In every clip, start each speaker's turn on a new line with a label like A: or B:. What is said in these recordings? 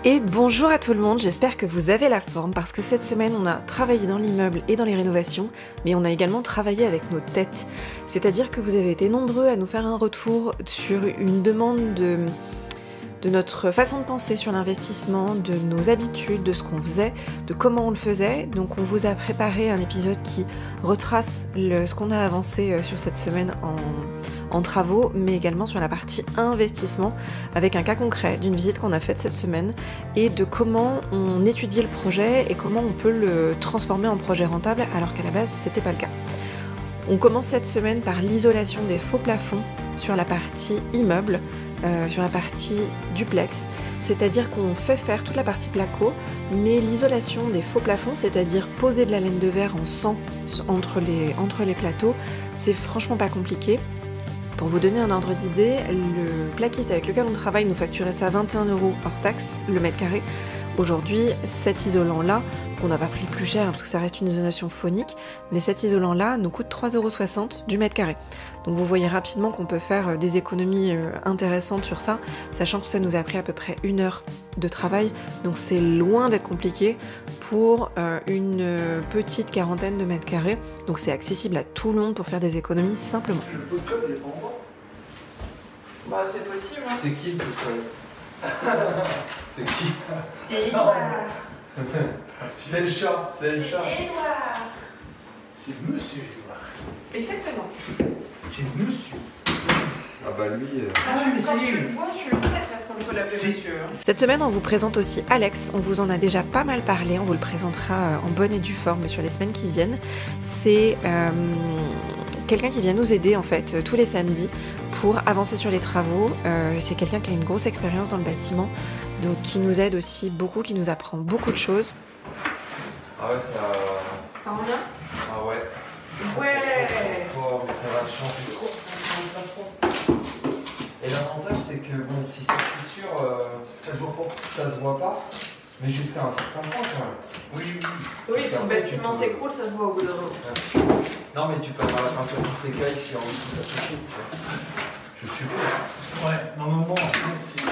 A: Et bonjour à tout le monde, j'espère que vous avez la forme parce que cette semaine on a travaillé dans l'immeuble et dans les rénovations, mais on a également travaillé avec nos têtes. C'est-à-dire que vous avez été nombreux à nous faire un retour sur une demande de notre façon de penser sur l'investissement, de nos habitudes, de ce qu'on faisait, de comment on le faisait. Donc on vous a préparé un épisode qui retrace ce qu'on a avancé sur cette semaine en travaux, mais également sur la partie investissement, avec un cas concret d'une visite qu'on a faite cette semaine et de comment on étudie le projet et comment on peut le transformer en projet rentable alors qu'à la base c'était pas le cas. On commence cette semaine par l'isolation des faux plafonds sur la partie immeuble, sur la partie duplex, c'est-à-dire qu'on fait faire toute la partie placo, mais l'isolation des faux plafonds, c'est-à-dire poser de la laine de verre en sang entre les plateaux, c'est franchement pas compliqué. Pour vous donner un ordre d'idée, le plaquiste avec lequel on travaille nous facturait ça 21 € hors taxe le mètre carré. Aujourd'hui, cet isolant-là, on n'a pas pris le plus cher parce que ça reste une isolation phonique, mais cet isolant-là nous coûte 3,60 € du mètre carré. Donc vous voyez rapidement qu'on peut faire des économies intéressantes sur ça, sachant que ça nous a pris à peu près 1 heure de travail, donc c'est loin d'être compliqué pour une petite quarantaine de mètres carrés, donc c'est accessible à tout le monde pour faire des économies simplement.
B: Le pot de colle, il est pas en bas.
A: Bah c'est possible, hein.
B: C'est qui le pot de colle? C'est qui?
A: C'est Edouard.
B: C'est le chat, c'est le chat.
A: Edouard.
B: C'est monsieur Edouard.
A: Exactement.
B: C'est monsieur. Ah bah lui...
A: mais quand tu le vois, tu le sais de toute façon, il faut l'appeler monsieur. Cette semaine, on vous présente aussi Alex. On vous en a déjà pas mal parlé. On vous le présentera en bonne et due forme sur les semaines qui viennent. C'est quelqu'un qui vient nous aider en fait tous les samedis pour avancer sur les travaux. C'est quelqu'un qui a une grosse expérience dans le bâtiment, donc qui nous aide aussi beaucoup, qui nous apprend beaucoup de choses.
B: Ah ouais, ça...
A: Ça rend bien?
B: Ah ouais.
A: Ouais.
B: Oh, mais ça va changer. Et l'avantage, c'est que bon, si c'est fissure, ça se voit pas. Ça se voit pas, mais jusqu'à un certain point quand même. Oui, oui.
A: Oui, si le bâtiment s'écroule, ça se voit au bout d'un moment.
B: Ouais. Non, mais tu peux avoir la peinture qui s'écaille si en dessous ça suffit. Je suppose. Ouais, normalement, c'est...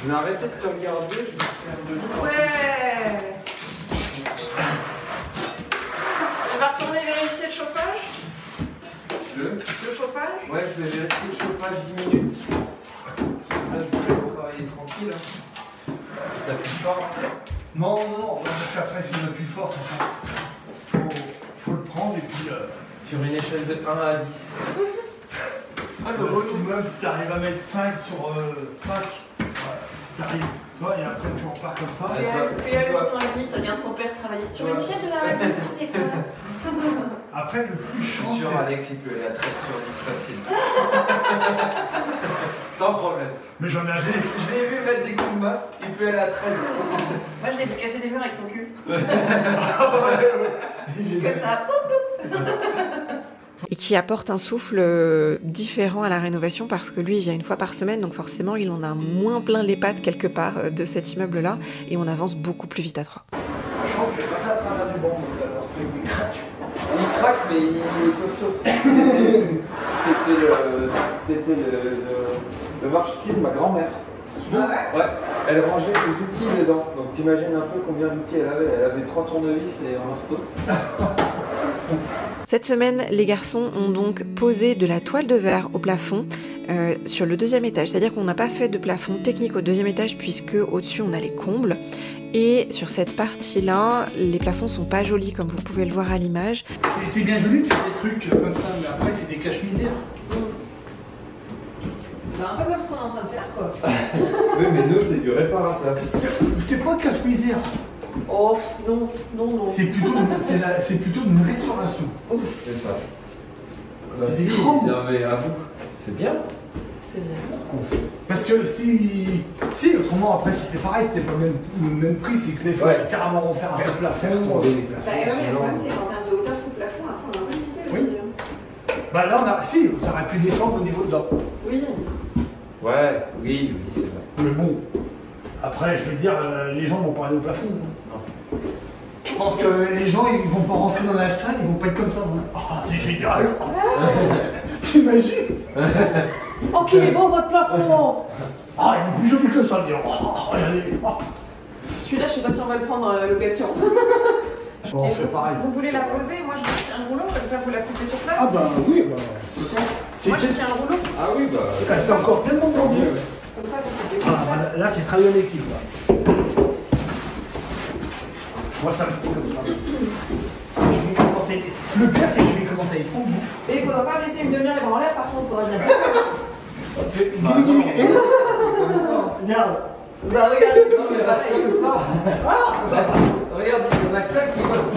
B: Je vais arrêter de te regarder, je vais faire de l'eau.
A: Ouais. Tu vas retourner vérifier le chauffage? Le chauffage?
B: Ouais, je vais vérifier le chauffage 10 minutes. Ça, je vous laisse travailler tranquille. Je t'appuie fort.
C: Non, parce qu'après, si on appuie fort, ça passe. Faut le prendre et puis...
B: Sur une échelle de 1 à 10.
C: Ah, si t'arrives à mettre 5 sur 5, si t'arrives, et après tu repars comme ça.
A: Puis il y a 8 ans et demi qui regarde son père travailler sur une échelle de 1 à 10, tu fais quoi?
C: Après, le plus chiant,
B: je suis sûr, Alex, il peut aller à 13 sur 10 facile. Sans problème.
C: Mais j'en ai assez.
B: Je l'ai vu mettre des coups de masse, il peut aller à 13.
A: Moi, je l'ai vu casser des murs avec son cul.
C: Comme
A: ça. Et qui apporte un souffle différent à la rénovation parce que lui il vient une fois par semaine, donc forcément il en a moins plein les pattes quelque part de cet immeuble là et on avance beaucoup plus vite à 3.
C: Franchement, je vais passer à travers du banc, alors c'est que des craques.
B: Il craque mais il est costaud. C'était le marche-pied de ma grand-mère.
A: Ah ouais?
B: Ouais, elle rangeait ses outils dedans, donc t'imagines un peu combien d'outils elle avait 3 tournevis et un marteau.
A: Cette semaine, les garçons ont donc posé de la toile de verre au plafond sur le 2e étage. C'est-à-dire qu'on n'a pas fait de plafond technique au 2e étage puisque au-dessus on a les combles. Et sur cette partie-là, les plafonds sont pas jolis comme vous pouvez le voir à l'image.
C: C'est bien joli de faire des trucs comme ça, mais après c'est des cache-misères.
A: On a un peu voir ce qu'on est en train de faire quoi.
B: Oui mais nous c'est du réparateur.
C: C'est pas de cache-misère.
A: Oh non.
C: C'est plutôt une restauration.
B: C'est ça.
C: C'est
B: si,
C: des grands.
B: non mais avoue, c'est bien.
A: C'est bien.
B: Ce qu'on fait.
C: Parce que si autrement après c'était pareil, c'était pas le même prix, c'est que des fois carrément refaire un plafond.
A: Bah ouais, le problème c'est qu'en termes de hauteur sous plafond, après on a un peu limité aussi.
C: Bah là on a, si, ça aurait pu descendre au niveau dedans.
A: Oui.
B: Ouais, oui, c'est vrai.
C: Mais bon, après je veux dire, les gens vont pas aller au plafond.
B: Non.
C: Je pense que les gens ils vont pas rentrer dans la salle, ils vont pas être comme ça. Ah, c'est génial. T'imagines?
A: Oh, qu'il est beau votre plafond!
C: Ah, il est plus joli que ça, dire. Regardez.
A: Celui-là, je sais pas si on va le prendre à location.
C: Bon, on fait pareil.
A: Vous voulez la poser? Moi, je vous tiens un rouleau, comme ça, vous la coupez sur place.
C: Ah bah oui, bah.
A: Moi, je tiens un rouleau.
B: Ah oui, bah.
C: C'est encore tellement grand.
A: Comme ça, vous coupez sur
C: Ah,
A: place.
C: là, c'est travailler en équipe. Là. Moi, ça me fait comme ça. Je vais commencer. Le pire, c'est que je vais commencer à y prendre.
A: Mais il faudra pas laisser une demi-heure les bras en l'air, par contre, il faudra bien.
B: Comme ça.
C: Regarde.
A: Bah, regardez.
B: Non, mais reste comme ça. Regarde, il y en a plein qui passent.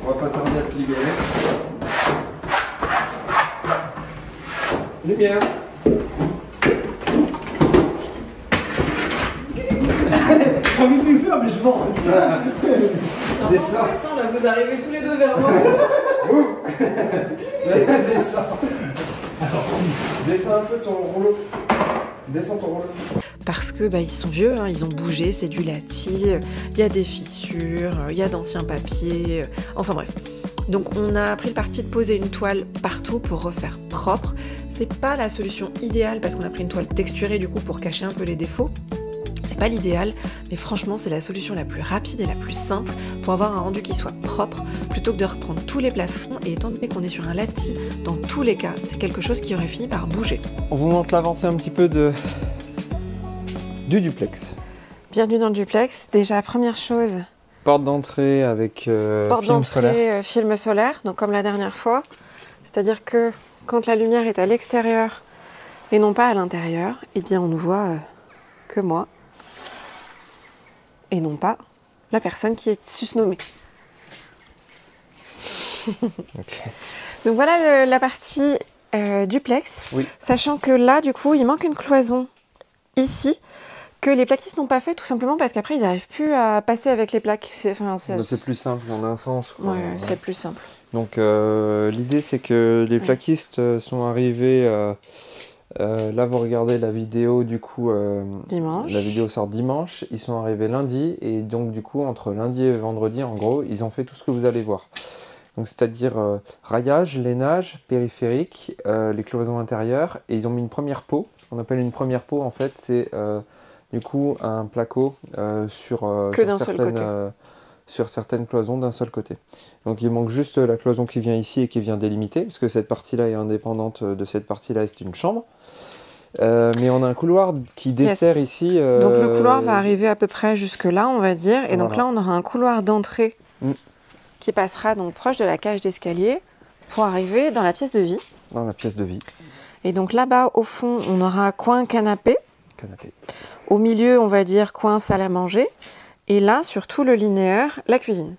B: On va pas tarder à te libérer. Lumière.
C: J'ai envie de lui faire, mais je m'en
B: Descends.
A: Là, vous arrivez tous les deux vers moi.
B: Descends. Descends un peu ton rouleau. Descends ton rouleau.
A: Parce que ils sont vieux, hein, ils ont bougé, c'est du lati, il y a des fissures, il y a d'anciens papiers, enfin bref. Donc on a pris le parti de poser une toile partout pour refaire propre. C'est pas la solution idéale parce qu'on a pris une toile texturée du coup pour cacher un peu les défauts. C'est pas l'idéal, mais franchement c'est la solution la plus rapide et la plus simple pour avoir un rendu qui soit propre plutôt que de reprendre tous les plafonds. Et étant donné qu'on est sur un lati, dans tous les cas, c'est quelque chose qui aurait fini par bouger.
B: On vous montre l'avancée un petit peu du duplex.
A: Bienvenue dans le duplex. Déjà, première chose,
B: Porte d'entrée avec
A: porte
B: film solaire.
A: d'entrée, film solaire, donc comme la dernière fois. C'est-à-dire que quand la lumière est à l'extérieur et non pas à l'intérieur, eh bien on ne voit que moi et non pas la personne qui est susnommée.
B: Ok.
A: Donc voilà la partie duplex,
B: Oui.
A: sachant que là du coup il manque une cloison ici que les plaquistes n'ont pas fait tout simplement parce qu'après ils n'arrivent plus à passer avec les plaques. C'est
B: C'est plus simple en un sens. Quoi.
A: Ouais, c'est plus simple.
B: Donc l'idée c'est que les plaquistes sont arrivés. Là vous regardez la vidéo du coup.
A: Dimanche.
B: La vidéo sort dimanche. Ils sont arrivés lundi et donc du coup entre lundi et vendredi en gros ils ont fait tout ce que vous allez voir. Donc c'est-à-dire raillage, lainage, périphérique, les cloisons intérieures et ils ont mis une première peau. Ce qu'on appelle une première peau en fait c'est du coup un placo sur certaines cloisons d'un seul côté. Donc il manque juste la cloison qui vient ici et qui vient délimiter, parce que cette partie-là est indépendante de cette partie-là et c'est une chambre. Mais on a un couloir qui dessert ici.
A: Donc le couloir va arriver à peu près jusque là, on va dire. Et donc là, on aura un couloir d'entrée qui passera donc proche de la cage d'escalier pour arriver dans la pièce de vie.
B: Dans la pièce de vie.
A: Et donc là-bas, au fond, on aura coin canapé.
B: Canapé.
A: Au milieu, on va dire coin salle à manger. Et là, sur tout le linéaire, la cuisine.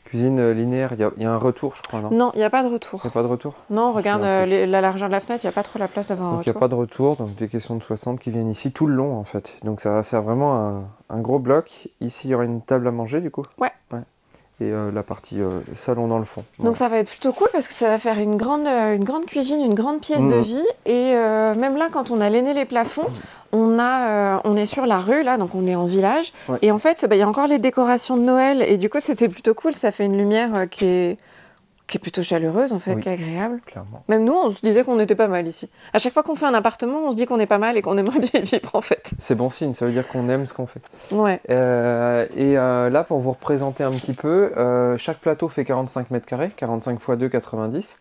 B: Cuisine linéaire, il y a un retour, je crois, non?
A: Non, il n'y a pas de retour.
B: Il n'y a pas de retour?
A: Non, regarde la largeur de la fenêtre, il n'y a pas trop la place d'avoir un
B: Donc il
A: retour.
B: n'y a pas de retour, donc des questions de 60 qui viennent ici tout le long en fait. Donc ça va faire vraiment un gros bloc. Ici, il y aura une table à manger du coup?
A: Ouais.
B: Et la partie salon dans le fond.
A: Donc ça va être plutôt cool parce que ça va faire une grande cuisine, une grande pièce de vie. Et même là, quand on a lainé les plafonds, on est sur la rue, là, donc on est en village.
B: Ouais.
A: Et en fait, il y a encore les décorations de Noël. Et du coup, c'était plutôt cool. Ça fait une lumière qui est plutôt chaleureuse, en fait,
B: Oui.
A: qui est agréable.
B: Clairement.
A: Même nous, on se disait qu'on était pas mal ici. À chaque fois qu'on fait un appartement, on se dit qu'on est pas mal et qu'on aimerait bien y vivre, en fait.
B: C'est bon signe, ça veut dire qu'on aime ce qu'on fait.
A: Ouais.
B: Là, pour vous représenter un petit peu, chaque plateau fait 45 mètres carrés, 45 x 2, 90.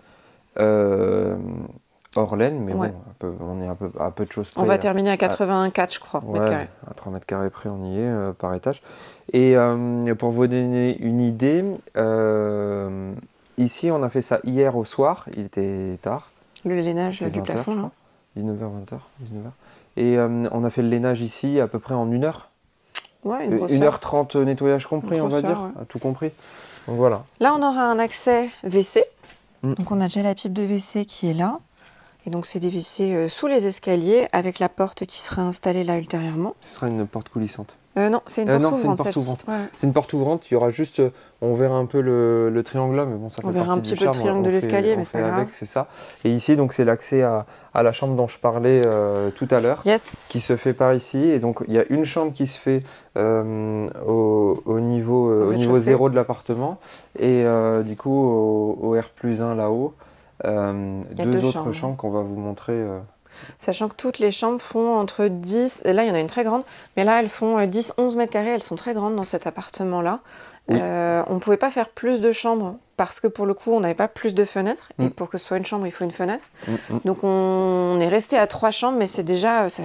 B: Hors laine, mais
A: Ouais.
B: bon, on est à peu de choses près.
A: On va terminer à 84, je crois, mètres carrés.
B: À 3 mètres carrés près, on y est par étage. Et pour vous donner une idée, ici, on a fait ça hier au soir, il était tard.
A: Le lainage
B: C'était
A: du
B: 20
A: plafond,
B: heures,
A: là.
B: 19h, 20h, 19h. Et on a fait le lainage ici à peu près en 1 heure.
A: Ouais, une grosse
B: 1h30 nettoyage compris,
A: Une
B: on va
A: grosse
B: dire,
A: heure, ouais.
B: tout compris. Donc voilà.
A: Là, on aura un accès WC.
B: Mm.
A: Donc, on a déjà la pipe de WC qui est là. Et donc, c'est des WC sous les escaliers avec la porte qui sera installée là ultérieurement.
B: Ce sera une porte coulissante.
A: Non, c'est une porte
B: non, c'est une
A: ouvrante
B: porte
A: celle-ci.
B: ouvrante.
A: Ouais.
B: C'est une porte ouvrante, il y aura juste, on verra un peu le triangle là, mais bon, ça fait
A: On verra
B: partie
A: un petit
B: du
A: peu le
B: charme,
A: triangle de l'escalier, mais c'est pas grave.
B: C'est ça. Et ici, donc, c'est l'accès à la chambre dont je parlais tout à l'heure,
A: Yes.
B: qui se fait par ici. Et donc, il y a une chambre qui se fait au niveau 0 de l'appartement, et du coup, au R+1 là-haut, deux autres chambres qu'on va vous montrer.
A: Sachant que toutes les chambres font entre 10, et là il y en a une très grande, mais là elles font 10-11 mètres carrés, elles sont très grandes dans cet appartement-là.
B: Oui.
A: On ne pouvait pas faire plus de chambres parce que pour le coup on n'avait pas plus de fenêtres, et pour que ce soit une chambre il faut une fenêtre. Donc on est resté à 3 chambres, mais ça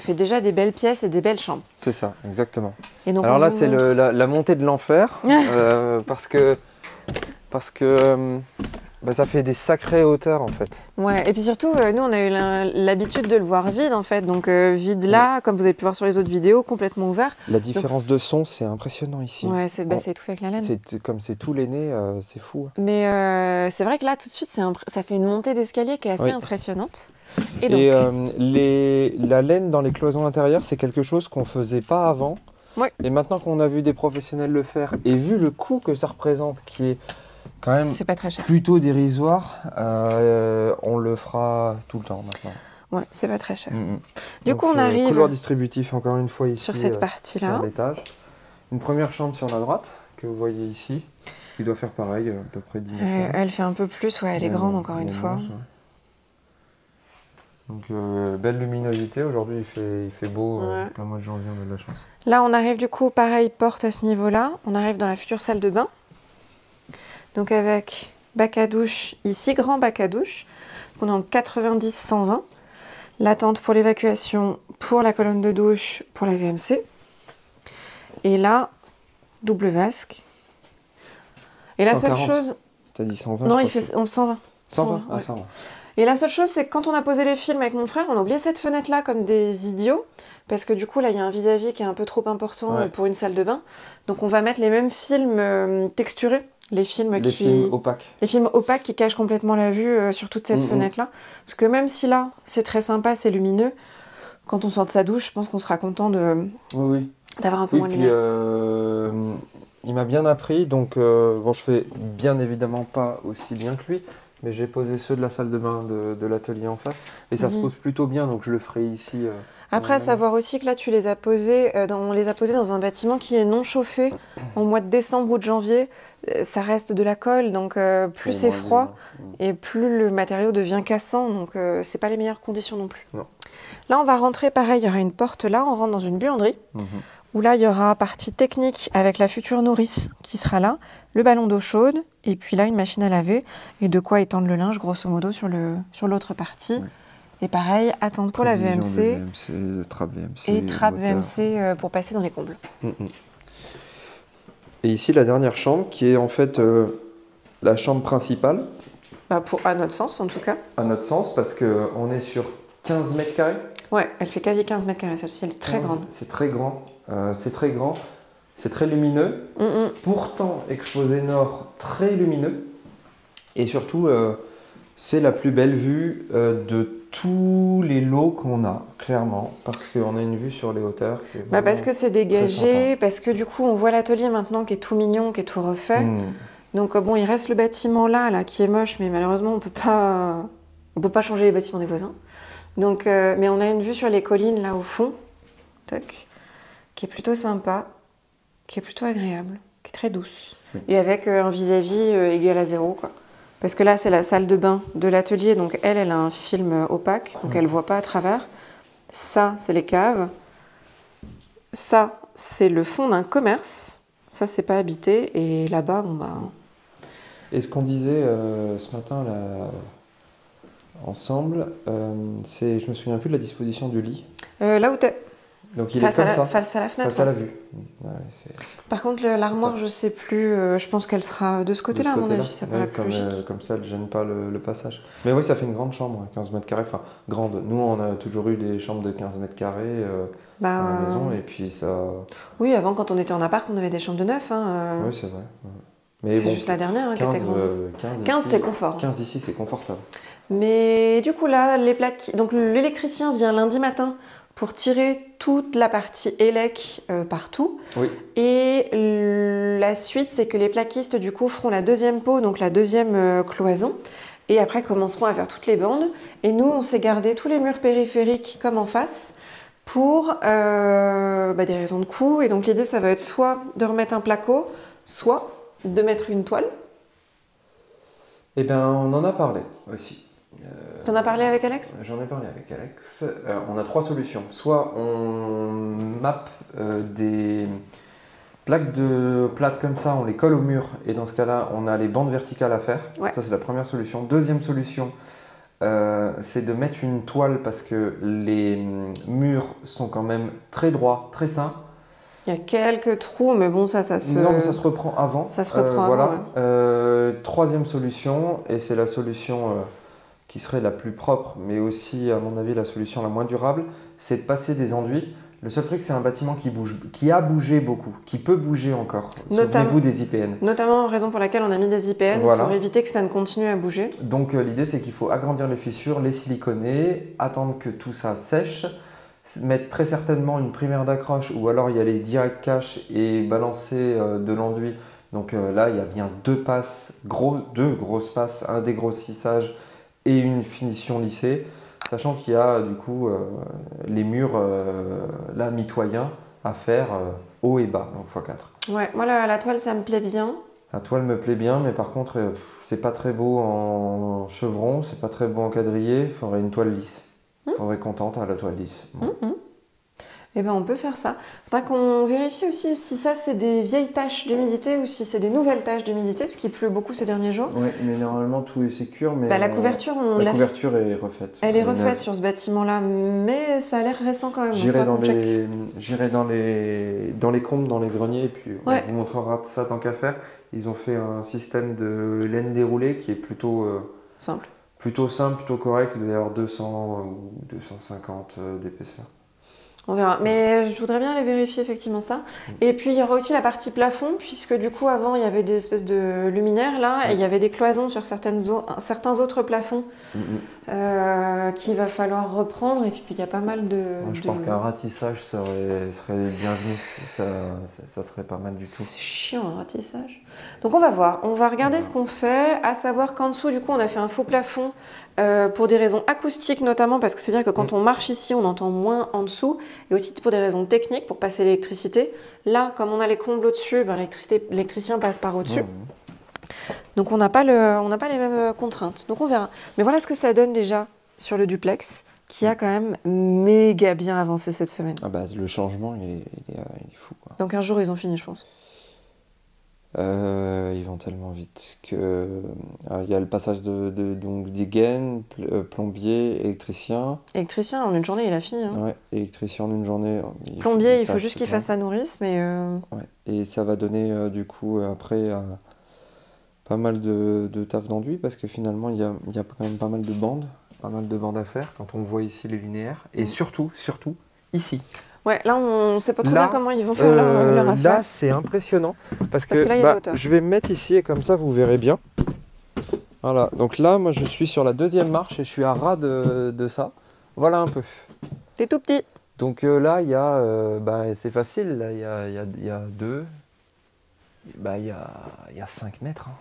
A: fait déjà des belles pièces et des belles chambres.
B: C'est ça, exactement.
A: Et donc,
B: alors là c'est la montée de l'enfer, parce que ça fait des sacrées hauteurs en fait.
A: Ouais, et puis surtout, nous on a eu l'habitude de le voir vide en fait, donc vide là, comme vous avez pu voir sur les autres vidéos, complètement ouvert.
B: La différence de son, c'est impressionnant ici.
A: Ouais, c'est étouffé avec la laine.
B: Comme c'est tout l'aîné, c'est fou.
A: Mais c'est vrai que là tout de suite, ça fait une montée d'escalier qui est assez impressionnante. Et donc,
B: la laine dans les cloisons intérieures, c'est quelque chose qu'on faisait pas avant.
A: Ouais.
B: Et maintenant qu'on a vu des professionnels le faire, et vu le coût que ça représente, qui est quand même
A: pas très cher.
B: Plutôt dérisoire, on le fera tout le temps maintenant.
A: Ouais, c'est pas très cher.
B: Du
A: coup, on arrive
B: couloir distributif encore une fois ici
A: sur cette partie-là.
B: Sur l'étage. Une première chambre sur la droite que vous voyez ici, qui doit faire pareil, à peu près 10 mètres.
A: Elle fait un peu plus, ouais, elle est grande encore une fois.
B: Donc belle luminosité, aujourd'hui il fait beau, plein mois de janvier, on a de la chance.
A: Là on arrive du coup, pareil, porte à ce niveau-là, on arrive dans la future salle de bain. Donc avec bac à douche ici, grand bac à douche, on est en 90-120. L'attente pour l'évacuation, pour la colonne de douche, pour la VMC. Et là, double vasque. Et la
B: 140.
A: seule chose...
B: T'as dit 120?
A: Non, il fait 120.
B: 120,
A: ouais.
B: 120.
A: Et la seule chose, c'est que quand on a posé les films avec mon frère, on a oublié cette fenêtre-là comme des idiots. Parce que du coup, là, il y a un vis-à-vis qui est un peu trop important pour une salle de bain. Donc on va mettre les mêmes films texturés. Les films
B: opaques.
A: Les films opaques qui cachent complètement la vue sur toute cette fenêtre-là. Parce que même si là, c'est très sympa, c'est lumineux, quand on sort de sa douche, je pense qu'on sera content d'avoir un peu moins de lumière.
B: Il m'a bien appris, donc bon, je fais bien évidemment pas aussi bien que lui, mais j'ai posé ceux de la salle de bain de l'atelier en face, et ça se pose plutôt bien, donc je le ferai ici.
A: Après, à savoir aussi que là, on les a posés dans un bâtiment qui est non chauffé en mois de décembre ou de janvier. Ça reste de la colle, donc plus c'est froid et plus le matériau devient cassant, donc c'est pas les meilleures conditions non plus.
B: Non.
A: Là, on va rentrer, pareil, il y aura une porte là, on rentre dans une buanderie, où là, il y aura partie technique avec la future nourrice qui sera là, le ballon d'eau chaude, et puis là, une machine à laver, et de quoi étendre le linge, grosso modo, sur l'autre partie. Oui. Et pareil, attendre pour la VMC,
B: trappe VMC,
A: et trappe VMC pour passer dans les combles.
B: Et ici, la dernière chambre, qui est en fait la chambre principale.
A: À notre sens, en tout cas.
B: À notre sens, parce qu'on est sur 15 mètres carrés.
A: Ouais, elle fait quasi 15 mètres carrés, celle-ci, elle est très grande.
B: C'est très grand, c'est très lumineux. Pourtant, exposé nord, très lumineux. Et surtout, c'est la plus belle vue de tous les lots qu'on a, clairement, parce qu'on a une vue sur les hauteurs.
A: Parce que c'est dégagé, parce que du coup on voit l'atelier maintenant qui est tout mignon, qui est tout refait. Donc bon, il reste le bâtiment là qui est moche, mais malheureusement on peut pas changer les bâtiments des voisins. Donc, mais on a une vue sur les collines là au fond, qui est plutôt sympa, qui est plutôt agréable, qui est très douce, et avec un vis-à-vis égal à 0 quoi. Parce que là, c'est la salle de bain de l'atelier, donc elle a un film opaque, donc elle ne voit pas à travers. Ça, c'est les caves. Ça, c'est le fond d'un commerce. Ça, c'est pas habité. Et là-bas,
B: Et ce qu'on disait ce matin, là, ensemble, je me souviens plus de la disposition du lit.
A: Là où t'es.
B: Donc il est comme ça,
A: face à la fenêtre.
B: Face à la vue. Ouais,
A: par contre, l'armoire, je sais plus, je pense qu'elle sera de ce côté-là, à mon avis, ça paraît plus logique.
B: Comme ça, elle ne gêne pas le passage. Mais oui, ça fait une grande chambre, 15 mètres carrés, enfin grande. Nous, on a toujours eu des chambres de 15 mètres carrés à la maison, et puis ça...
A: Oui, avant, quand on était en appart, on avait des chambres de 9.
B: Oui, c'est vrai. Mais
A: c'est juste la dernière 15, qui était grande. 15, c'est confort.
B: 15 ici, c'est confortable.
A: Mais du coup, là, les plaques... Donc l'électricien vient lundi matin pour tirer toute la partie élec partout.
B: Oui.
A: Et la suite, c'est que les plaquistes du coup feront la deuxième peau, donc la deuxième cloison. Et après commenceront à faire toutes les bandes. Et nous, on s'est gardé tous les murs périphériques comme en face pour des raisons de coût. Et donc l'idée, ça va être soit de remettre un placo, soit de mettre une toile.
B: Eh bien, on en a parlé aussi.
A: T'en as parlé avec Alex?
B: J'en ai parlé avec Alex. On a 3 solutions. Soit on mappe des plates comme ça, on les colle au mur et dans ce cas-là, on a les bandes verticales à faire.
A: Ouais.
B: Ça, c'est la première solution. Deuxième solution, c'est de mettre une toile parce que les murs sont quand même très droits, très sains.
A: Il y a quelques trous, mais bon, ça se...
B: Non, mais ça se reprend avant.
A: Ça se reprend
B: voilà.
A: avant, ouais.
B: Troisième solution, et c'est la solution qui serait la plus propre, mais aussi, à mon avis, la solution la moins durable, c'est de passer des enduits. Le seul truc, c'est un bâtiment qui bouge, qui a bougé beaucoup, qui peut bouger encore. Souvenez-vous des IPN.
A: Notamment, raison pour laquelle on a mis des IPN,
B: voilà.
A: pour éviter que ça ne continue à bouger.
B: Donc l'idée, c'est qu'il faut agrandir les fissures, les siliconer, attendre que tout ça sèche, mettre très certainement une primaire d'accroche, ou alors y aller direct cash et balancer de l'enduit. Donc là, il y a bien deux grosses passes, un dégrossissage et une finition lissée. Sachant qu'il y a du coup les murs là mitoyens à faire haut et bas, donc x4.
A: Ouais, moi la toile ça me plaît bien.
B: La toile me plaît bien, mais par contre c'est pas très beau en chevron, c'est pas très beau en quadrillé, il faudrait une toile lisse. Il faudrait qu'on tente à la toile lisse.
A: Eh ben on peut faire ça. Faudra qu'on vérifie aussi si ça c'est des vieilles taches d'humidité ou si c'est des nouvelles taches d'humidité, parce qu'il pleut beaucoup ces derniers jours.
B: Oui, mais normalement tout est sécure. Mais
A: la couverture,
B: la couverture est refaite.
A: Elle est refaite sur ce bâtiment-là, mais ça a l'air récent quand même.
B: J'irai dans les combles, dans les greniers, et puis on vous montrera ça tant qu'à faire. Ils ont fait un système de laine déroulée qui est plutôt
A: simple.
B: Plutôt simple, plutôt correct. Il doit y avoir 200 ou 250 d'épaisseur.
A: On verra, mais je voudrais bien aller vérifier effectivement ça. Et puis il y aura aussi la partie plafond, puisque du coup avant il y avait des espèces de luminaires là, et il y avait des cloisons sur certains autres plafonds qu'il va falloir reprendre. Et puis il y a pas mal de...
B: Je pense qu'un ratissage serait bienvenu, ça serait pas mal du tout.
A: C'est chiant un ratissage. Donc on va voir, on va regarder ce qu'on fait, à savoir qu'en dessous du coup on a fait un faux plafond pour des raisons acoustiques notamment, parce que c'est vrai que quand on marche ici on entend moins en dessous, et aussi pour des raisons techniques pour passer l'électricité. Là comme on a les combles au-dessus, l'électricien passe par au-dessus. Donc on n'a pas les mêmes contraintes, donc on verra. Mais voilà ce que ça donne déjà sur le duplex, qui a quand même méga bien avancé cette semaine.
B: Ah bah, le changement il est fou, quoi.
A: Donc un jour ils ont fini je pense.
B: Ils vont tellement vite que il y a le passage donc des gaines, plombier, électricien.
A: Électricien en une journée il a fini. Hein.
B: Ouais, électricien en une journée.
A: Plombier il faut juste qu'il fasse sa nourrice, mais.
B: Ouais. Et ça va donner du coup après pas mal de taf d'enduit, parce que finalement il y a quand même pas mal de bandes à faire quand on voit ici les linéaires, et surtout ici.
A: Ouais, là on sait pas trop bien comment ils vont faire leur affaire.
B: Là c'est impressionnant parce que
A: là, il y a de l'auteur.
B: Je vais me mettre ici et comme ça vous verrez bien. Voilà, donc là moi je suis sur la deuxième marche et je suis à ras de ça. Voilà un peu.
A: T'es tout petit.
B: Donc là il y a, c'est facile, là il y a 2, il y a 5 mètres. Hein.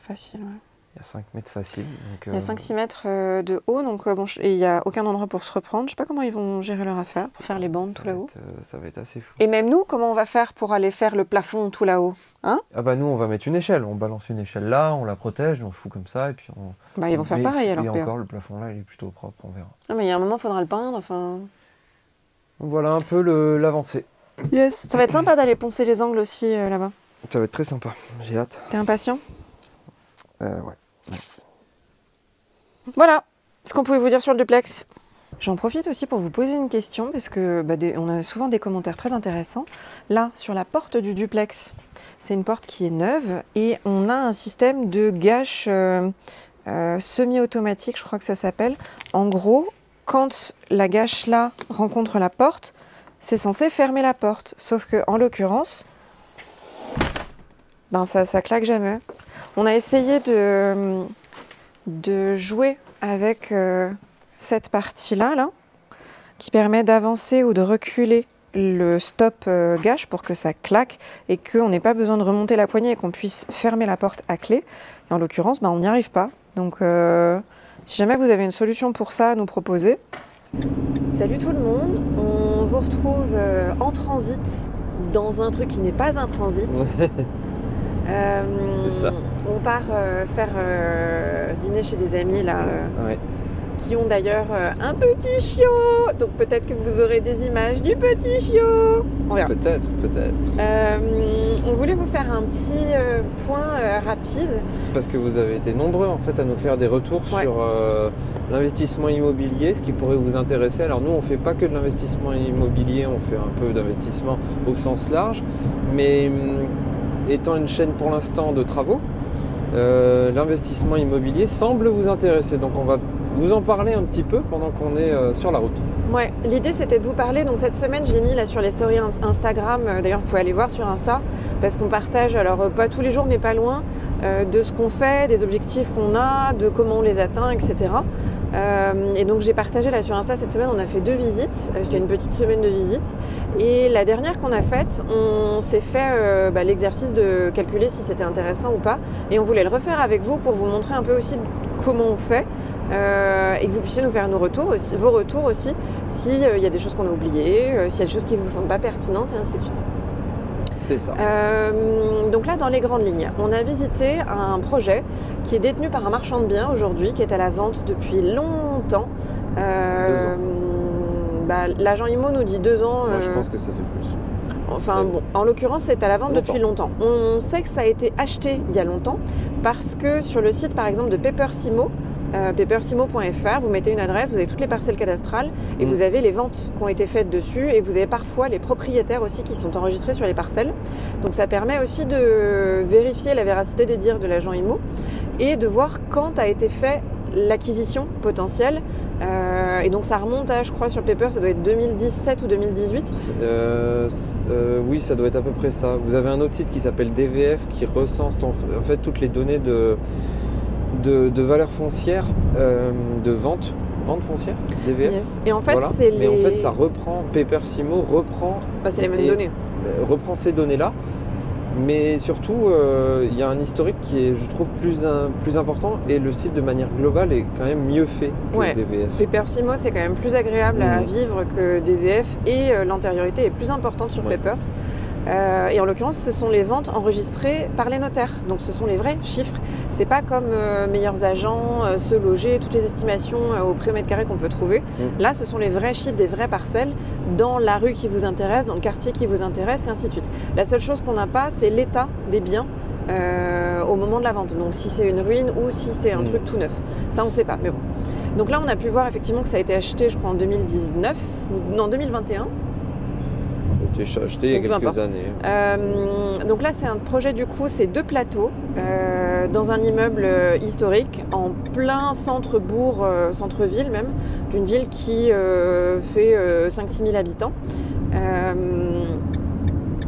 A: Facile, ouais.
B: Il y a 5 mètres facile. Donc,
A: il y a 5-6 mètres de haut, donc et il n'y a aucun endroit pour se reprendre. Je sais pas comment ils vont gérer leur affaire, pour faire les bandes tout là-haut.
B: Ça va être assez fou.
A: Et même nous, comment on va faire pour aller faire le plafond tout là-haut, hein?
B: Ah bah nous on va mettre une échelle, on balance une échelle là, on la protège, on fout comme ça et puis on...
A: Bah ils vont faire pareil alors.
B: Et encore le plafond là il est plutôt propre, on verra.
A: Ah mais il y a un moment il faudra le peindre, enfin...
B: Voilà un peu l'avancée.
A: Yes. Ça va être sympa d'aller poncer les angles aussi là-bas.
B: Ça va être très sympa, j'ai hâte.
A: T'es impatient?
B: Ouais.
A: Voilà ce qu'on pouvait vous dire sur le duplex. J'en profite aussi pour vous poser une question, parce que on a souvent des commentaires très intéressants. Là, sur la porte du duplex, c'est une porte qui est neuve et on a un système de gâche semi-automatique, je crois que ça s'appelle. En gros, quand la gâche là rencontre la porte, c'est censé fermer la porte. Sauf que en l'occurrence, ça claque jamais. On a essayé de jouer avec cette partie-là, qui permet d'avancer ou de reculer le stop gâche pour que ça claque et qu'on n'ait pas besoin de remonter la poignée et qu'on puisse fermer la porte à clé. Et en l'occurrence, on n'y arrive pas. Donc si jamais vous avez une solution pour ça à nous proposer. Salut tout le monde, on vous retrouve en transit dans un truc qui n'est pas un transit.
B: C'est ça.
A: On part faire dîner chez des amis là.
B: Ouais.
A: Qui ont d'ailleurs un petit chiot. Donc peut-être que vous aurez des images du petit chiot. On verra.
B: Peut-être.
A: On voulait vous faire un petit point rapide.
B: Parce que vous avez été nombreux en fait à nous faire des retours sur l'investissement immobilier, ce qui pourrait vous intéresser. Alors nous, on ne fait pas que de l'investissement immobilier, on fait un peu d'investissement au sens large. Mais étant une chaîne pour l'instant de travaux, l'investissement immobilier semble vous intéresser. Donc on va vous en parler un petit peu pendant qu'on est sur la route.
A: Ouais, l'idée c'était de vous parler. Donc cette semaine, j'ai mis là sur les stories Instagram, d'ailleurs vous pouvez aller voir sur Insta, parce qu'on partage, alors pas tous les jours mais pas loin, de ce qu'on fait, des objectifs qu'on a, de comment on les atteint, etc. Et donc j'ai partagé là sur Insta cette semaine, on a fait 2 visites, c'était une petite semaine de visites. Et la dernière qu'on a faite, on s'est fait l'exercice de calculer si c'était intéressant ou pas. Et on voulait le refaire avec vous pour vous montrer un peu aussi comment on fait. Et que vous puissiez nous faire vos retours aussi, s'il y a des choses qu'on a oubliées, s'il y a des choses qui ne vous semblent pas pertinentes, et ainsi de suite.
B: C'est ça.
A: Donc là, dans les grandes lignes, on a visité un projet qui est détenu par un marchand de biens aujourd'hui, qui est à la vente depuis longtemps.
B: 2 ans.
A: L'agent IMO nous dit 2 ans.
B: Moi, je pense que ça fait plus.
A: Enfin bon, en l'occurrence, c'est à la vente depuis longtemps. On sait que ça a été acheté il y a longtemps parce que sur le site, par exemple, de Papersimo, papersimo.fr, vous mettez une adresse, vous avez toutes les parcelles cadastrales et vous avez les ventes qui ont été faites dessus et vous avez parfois les propriétaires aussi qui sont enregistrés sur les parcelles. Donc ça permet aussi de vérifier la véracité des dires de l'agent IMO et de voir quand a été fait l'acquisition potentielle. Et donc ça remonte à, je crois, sur Paper, ça doit être 2017 ou 2018.
B: Oui, ça doit être à peu près ça. Vous avez un autre site qui s'appelle DVF qui recense en fait toutes les données de valeur foncière, de vente foncière, DVF.
A: Yes. Et en fait,
B: voilà. Mais en fait, ça reprend, Papersimo reprend...
A: c'est les mêmes données.
B: Reprend ces données-là. Mais surtout, il y a un historique qui est, je trouve, plus important et le site de manière globale est quand même mieux fait que DVF.
A: Papersimo, c'est quand même plus agréable à vivre que DVF et l'antériorité est plus importante sur Papers. Et en l'occurrence, ce sont les ventes enregistrées par les notaires. Donc ce sont les vrais chiffres. C'est pas comme Meilleurs Agents, Se Loger, toutes les estimations au prix mètre carré qu'on peut trouver. Là, ce sont les vrais chiffres des vraies parcelles dans la rue qui vous intéresse, dans le quartier qui vous intéresse, et ainsi de suite. La seule chose qu'on n'a pas, c'est l'état des biens au moment de la vente. Donc si c'est une ruine ou si c'est un truc tout neuf. Ça, on ne sait pas. Mais bon. Donc là, on a pu voir effectivement que ça a été acheté, je crois, en 2019 ou non, 2021.
B: Acheté il y a quelques années.
A: Donc là, c'est un projet, du coup, c'est 2 plateaux dans un immeuble historique en plein centre-bourg, centre-ville même, d'une ville qui fait 5-6 000 habitants.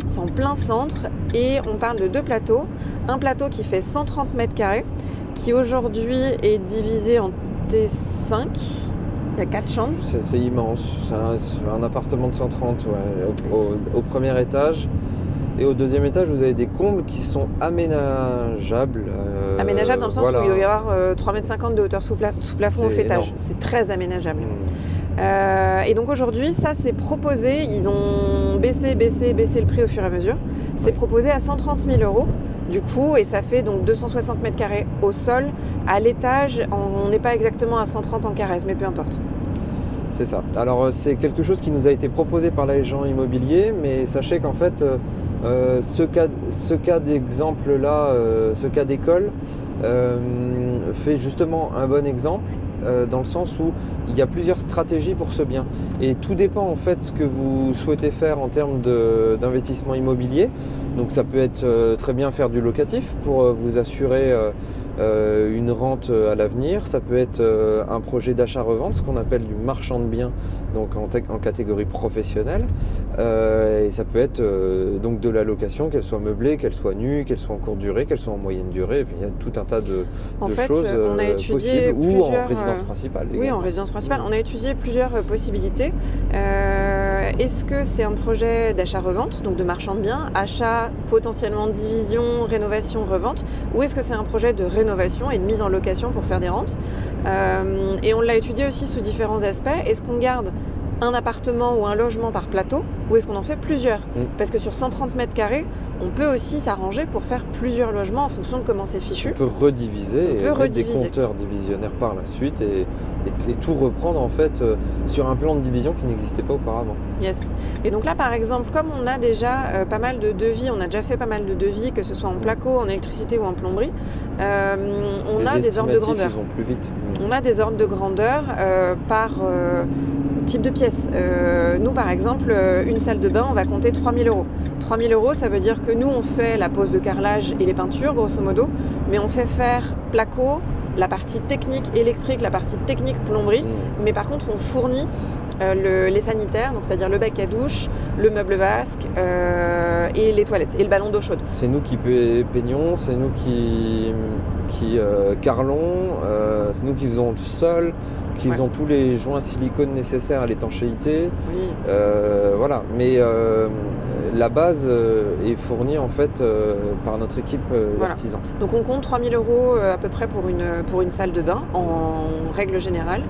A: C'est en plein centre et on parle de 2 plateaux. Un plateau qui fait 130 mètres carrés, qui aujourd'hui est divisé en T5. Il y a 4 chambres.
B: C'est immense. C'est un appartement de 130 au premier étage. Et au deuxième étage, vous avez des combles qui sont aménageables.
A: Aménageables dans le sens où il doit y avoir 3,50 m de hauteur sous plafond au fêtage. C'est très aménageable. Et donc aujourd'hui, ça c'est proposé. Ils ont baissé le prix au fur et à mesure. C'est proposé à 130 000 € du coup, et ça fait donc 260 mètres carrés au sol. À l'étage, on n'est pas exactement à 130 en caresse, mais peu importe.
B: C'est ça. Alors c'est quelque chose qui nous a été proposé par l'agent immobilier, mais sachez qu'en fait, ce cas d'exemple-là, ce cas d'école, fait justement un bon exemple, dans le sens où il y a plusieurs stratégies pour ce bien. Et tout dépend en fait ce que vous souhaitez faire en termes d'investissement immobilier. Donc ça peut être très bien faire du locatif pour vous assurer une rente à l'avenir, ça peut être un projet d'achat-revente, ce qu'on appelle du marchand de biens, donc en catégorie professionnelle, et ça peut être donc de la location, qu'elle soit meublée, qu'elle soit nue, qu'elle soit en courte durée, qu'elle soit en moyenne durée, et puis il y a tout un tas de choses
A: on a étudié
B: possibles, ou en résidence principale.
A: Oui, en résidence principale. On a étudié plusieurs possibilités. Est-ce que c'est un projet d'achat-revente, donc de marchand de biens, achat, potentiellement division, rénovation, revente, ou est-ce que c'est un projet de rénovation et de mise en location pour faire des rentes? Et on l'a étudié aussi sous différents aspects. Est-ce qu'on garde un appartement ou un logement par plateau, ou est-ce qu'on en fait plusieurs? Parce que sur 130 mètres carrés, on peut aussi s'arranger pour faire plusieurs logements en fonction de comment c'est fichu.
B: On peut rediviser et mettre des compteurs divisionnaires par la suite et tout reprendre en fait sur un plan de division qui n'existait pas auparavant.
A: Yes. Et donc là par exemple, comme on a déjà pas mal de devis, on a déjà fait pas mal de devis, que ce soit en placo, en électricité ou en plomberie, on a des ordres de grandeur.
B: Ils vont plus vite.
A: On a des ordres de grandeur par type de pièce. Nous par exemple, une salle de bain, on va compter 3 000 €. 3 000 €, ça veut dire que nous on fait la pose de carrelage et les peintures grosso modo, mais on fait faire placo, la partie technique électrique, la partie technique plomberie, mais par contre on fournit les sanitaires, donc c'est-à-dire le bac à douche, le meuble vasque et les toilettes et le ballon d'eau chaude.
B: C'est nous qui peignons, c'est nous qui carrelons, c'est nous qui faisons le sol, qui faisons tous les joints silicone nécessaires à l'étanchéité.
A: Oui.
B: Voilà, mais la base est fournie en fait par notre équipe d'artisans.
A: Donc on compte 3 000 € à peu près pour une salle de bain en règle générale.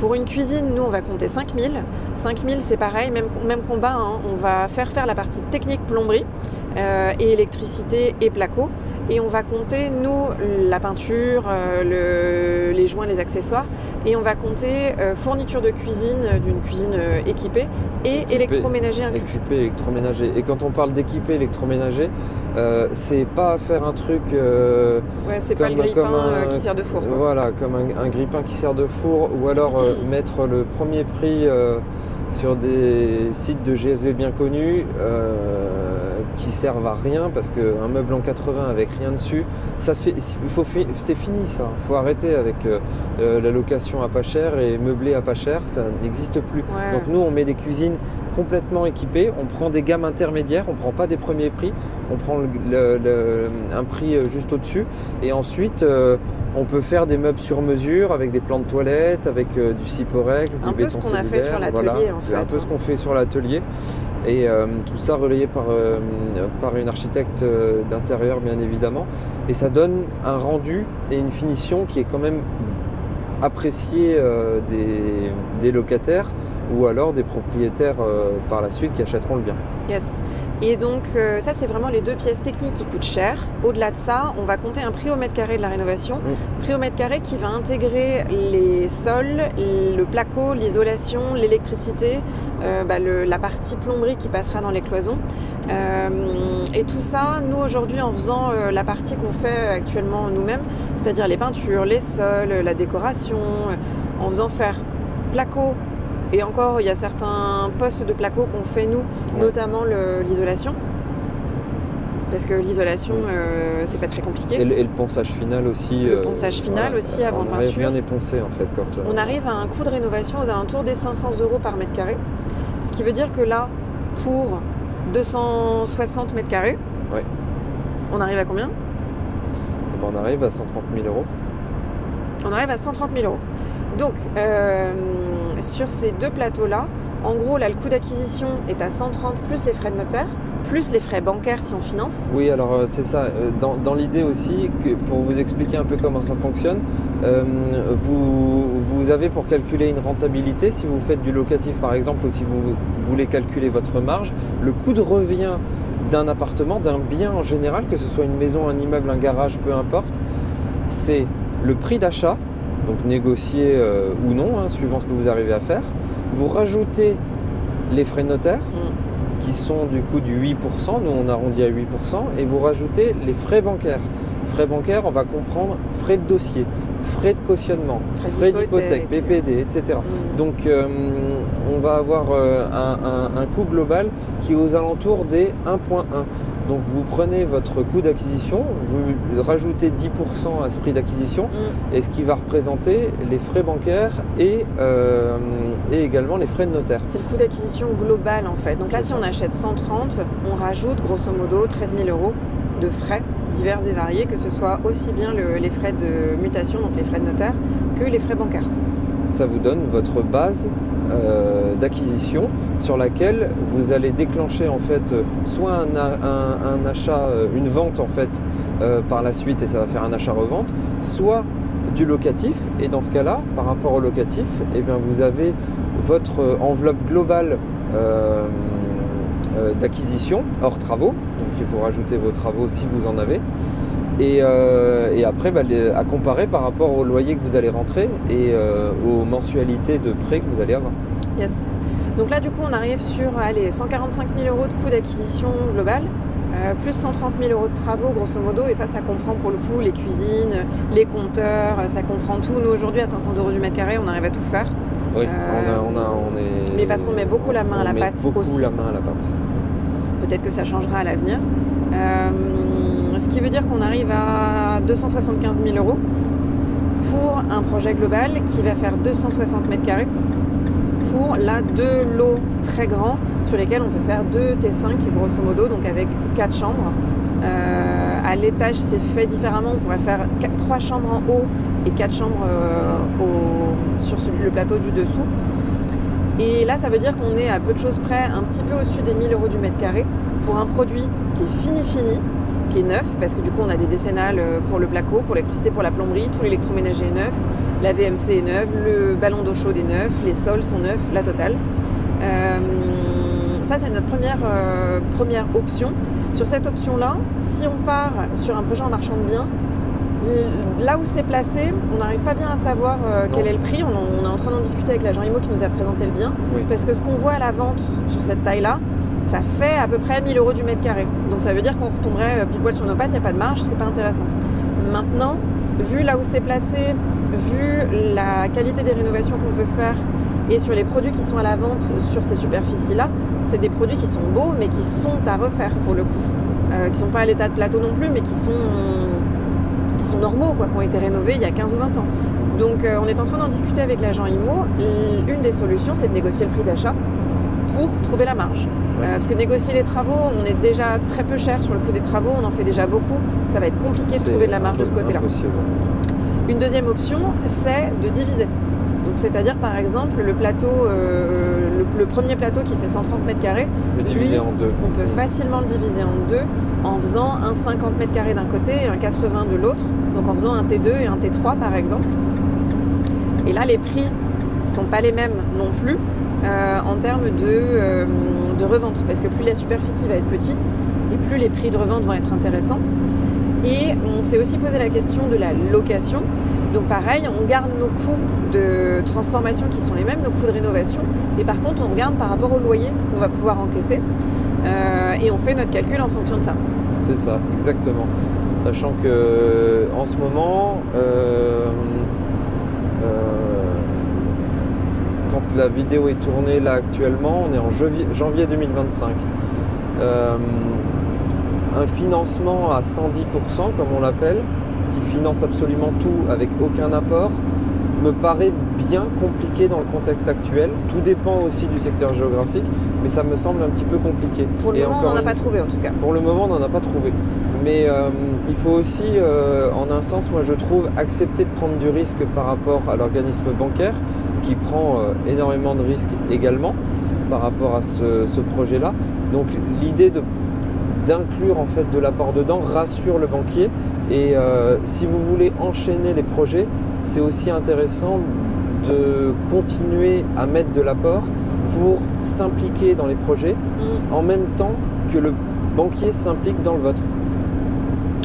A: Pour une cuisine, nous on va compter 5 000. 5 000 c'est pareil, même combat, hein. On va faire la partie technique plomberie et électricité et placo. Et on va compter, nous, la peinture, les joints, les accessoires. Et on va compter fourniture de cuisine, d'une cuisine équipée et électroménager inclus.
B: Équipé, électroménager. Et quand on parle d'équipé électroménager, c'est pas faire un truc...
A: c'est pas le grille-pain qui sert de four.
B: Voilà, comme un grille-pain qui sert de four, ou alors mettre le premier prix sur des sites de GSV bien connus qui servent à rien, parce qu'un meuble en 80 avec rien dessus, ça se fait, c'est fini ça. Il faut arrêter avec la location à pas cher et meubler à pas cher, ça n'existe plus.
A: Ouais.
B: Donc nous on met des cuisines complètement équipées, on prend des gammes intermédiaires, on ne prend pas des premiers prix, on prend un prix juste au-dessus, et ensuite on peut faire des meubles sur mesure avec des plans de toilette, avec du Ciporex, du béton cellulaire.
A: Un peu ce qu'on a fait sur l'atelier en fait.
B: C'est un peu ce qu'on fait sur l'atelier. Et tout ça relayé par une architecte d'intérieur bien évidemment, et ça donne un rendu et une finition qui est quand même appréciée des locataires ou alors des propriétaires par la suite qui achèteront le bien.
A: Yes. Et donc ça c'est vraiment les deux pièces techniques qui coûtent cher. Au-delà de ça, on va compter un prix au mètre carré de la rénovation. Prix au mètre carré qui va intégrer les sols, le placo, l'isolation, l'électricité, la partie plomberie qui passera dans les cloisons. Et tout ça, nous aujourd'hui en faisant la partie qu'on fait actuellement nous-mêmes, c'est-à-dire les peintures, les sols, la décoration, en faisant faire placo. Et encore, il y a certains postes de placo qu'on fait nous, notamment l'isolation. Parce que l'isolation, c'est pas très compliqué.
B: Et le ponçage final aussi.
A: Le ponçage final aussi avant de peinture.
B: On arrive bien époncé en fait.
A: On arrive à un coût de rénovation aux alentours des 500 € par mètre carré. Ce qui veut dire que là, pour 260 mètres carrés, on arrive à combien?
B: On arrive à 130 000 €.
A: On arrive à 130 000 €. Donc, sur ces deux plateaux-là, en gros, là, le coût d'acquisition est à 130 plus les frais de notaire, plus les frais bancaires si on finance.
B: Oui, alors c'est ça. Dans l'idée aussi, pour vous expliquer un peu comment ça fonctionne, vous avez pour calculer une rentabilité, si vous faites du locatif par exemple, ou si vous voulez calculer votre marge, le coût de revient d'un appartement, d'un bien en général, que ce soit une maison, un immeuble, un garage, peu importe, c'est le prix d'achat, donc négocié ou non, suivant ce que vous arrivez à faire. Vous rajoutez les frais de notaire, qui sont du coup du 8%, nous on arrondit à 8%, et vous rajoutez les frais bancaires. Frais bancaires, on va comprendre frais de dossier, frais de cautionnement, frais d'hypothèque, PPD, etc. Donc on va avoir un coût global qui est aux alentours des 1,1. Donc vous prenez votre coût d'acquisition, vous rajoutez 10% à ce prix d'acquisition, et ce qui va représenter les frais bancaires et également les frais de notaire.
A: C'est le coût d'acquisition global en fait. Donc là, si on achète 130, on rajoute grosso modo 13 000 € de frais divers et variés, que ce soit aussi bien les frais de mutation, donc les frais de notaire, que les frais bancaires.
B: Ça vous donne votre base d'acquisition sur laquelle vous allez déclencher en fait soit un achat, une vente en fait par la suite, et ça va faire un achat-revente, soit du locatif. Et dans ce cas-là, par rapport au locatif, eh bien, vous avez votre enveloppe globale d'acquisition hors travaux, donc il faut rajouter vos travaux si vous en avez. Et après, à comparer par rapport au loyer que vous allez rentrer et aux mensualités de prêt que vous allez avoir.
A: Yes. Donc là, du coup, on arrive sur 145 000 € de coût d'acquisition global, plus 130 000 € de travaux, grosso modo. Et ça comprend pour le coup les cuisines, les compteurs, ça comprend tout. Nous, aujourd'hui, à 500 € du mètre carré, on arrive à tout faire.
B: Oui, on est...
A: Mais parce qu'on met beaucoup la main à la pâte aussi.
B: Beaucoup la main à la pâte.
A: Peut-être que ça changera à l'avenir. Ce qui veut dire qu'on arrive à 275 000 € pour un projet global qui va faire 260 mètres carrés pour là 2 lots très grands sur lesquels on peut faire 2 T5 grosso modo, donc avec 4 chambres. À l'étage, c'est fait différemment. On pourrait faire 3 chambres en haut et 4 chambres sur le plateau du dessous. Et là, ça veut dire qu'on est à peu de choses près, un petit peu au-dessus des 1 000 € du mètre carré pour un produit qui est fini, qui est neuf, parce que du coup on a des décennales pour le placo, pour l'électricité, pour la plomberie, tout l'électroménager est neuf, la VMC est neuve, le ballon d'eau chaude est neuf, les sols sont neufs, la totale. Ça c'est notre première option. Sur cette option-là, si on part sur un projet en marchand de biens, là où c'est placé, on n'arrive pas bien à savoir quel est le prix. On est en train d'en discuter avec l'agent IMO qui nous a présenté le bien, parce que ce qu'on voit à la vente sur cette taille-là, ça fait à peu près 1 000 € du mètre carré. Donc ça veut dire qu'on retomberait pile poil sur nos pattes, il n'y a pas de marge, c'est pas intéressant. Maintenant, vu là où c'est placé, vu la qualité des rénovations qu'on peut faire et sur les produits qui sont à la vente sur ces superficies-là, c'est des produits qui sont beaux mais qui sont à refaire pour le coup. Qui ne sont pas à l'état de plateau non plus, mais qui sont normaux, qui ont été rénovés il y a 15 ou 20 ans. Donc on est en train d'en discuter avec l'agent IMO. Une des solutions, c'est de négocier le prix d'achat pour trouver la marge. Parce que négocier les travaux, on est déjà très peu cher sur le coût des travaux, on en fait déjà beaucoup. Ça va être compliqué de trouver de la marge de ce côté-là. Une deuxième option, c'est de diviser. Donc c'est-à-dire par exemple le plateau, le premier plateau qui fait 130 mètres carrés, lui,
B: en deux.
A: On peut facilement le diviser en deux en faisant un 50 mètres carrés d'un côté et un 80 de l'autre. Donc en faisant un T2 et un T3 par exemple. Et là les prix ne sont pas les mêmes non plus. En termes de revente, parce que plus la superficie va être petite et plus les prix de revente vont être intéressants. Et on s'est aussi posé la question de la location. Donc pareil, on garde nos coûts de transformation qui sont les mêmes, nos coûts de rénovation, et par contre on regarde par rapport au loyer qu'on va pouvoir encaisser et on fait notre calcul en fonction de ça.
B: C'est ça, exactement. Sachant que en ce moment, quand la vidéo est tournée là actuellement, on est en janvier 2025. Un financement à 110%, comme on l'appelle, qui finance absolument tout avec aucun apport, me paraît bien compliqué dans le contexte actuel. Tout dépend aussi du secteur géographique, mais ça me semble un petit peu compliqué.
A: Pour le moment, on n'en a pas trouvé en tout cas.
B: Pour le moment, on n'en a pas trouvé. Mais il faut aussi, en un sens, moi je trouve, accepter de prendre du risque par rapport à l'organisme bancaire, qui prend énormément de risques également par rapport à ce projet-là. Donc l'idée d'inclure en fait de l'apport dedans rassure le banquier. Et si vous voulez enchaîner les projets, c'est aussi intéressant de continuer à mettre de l'apport pour s'impliquer dans les projets en même temps que le banquier s'implique dans le vôtre.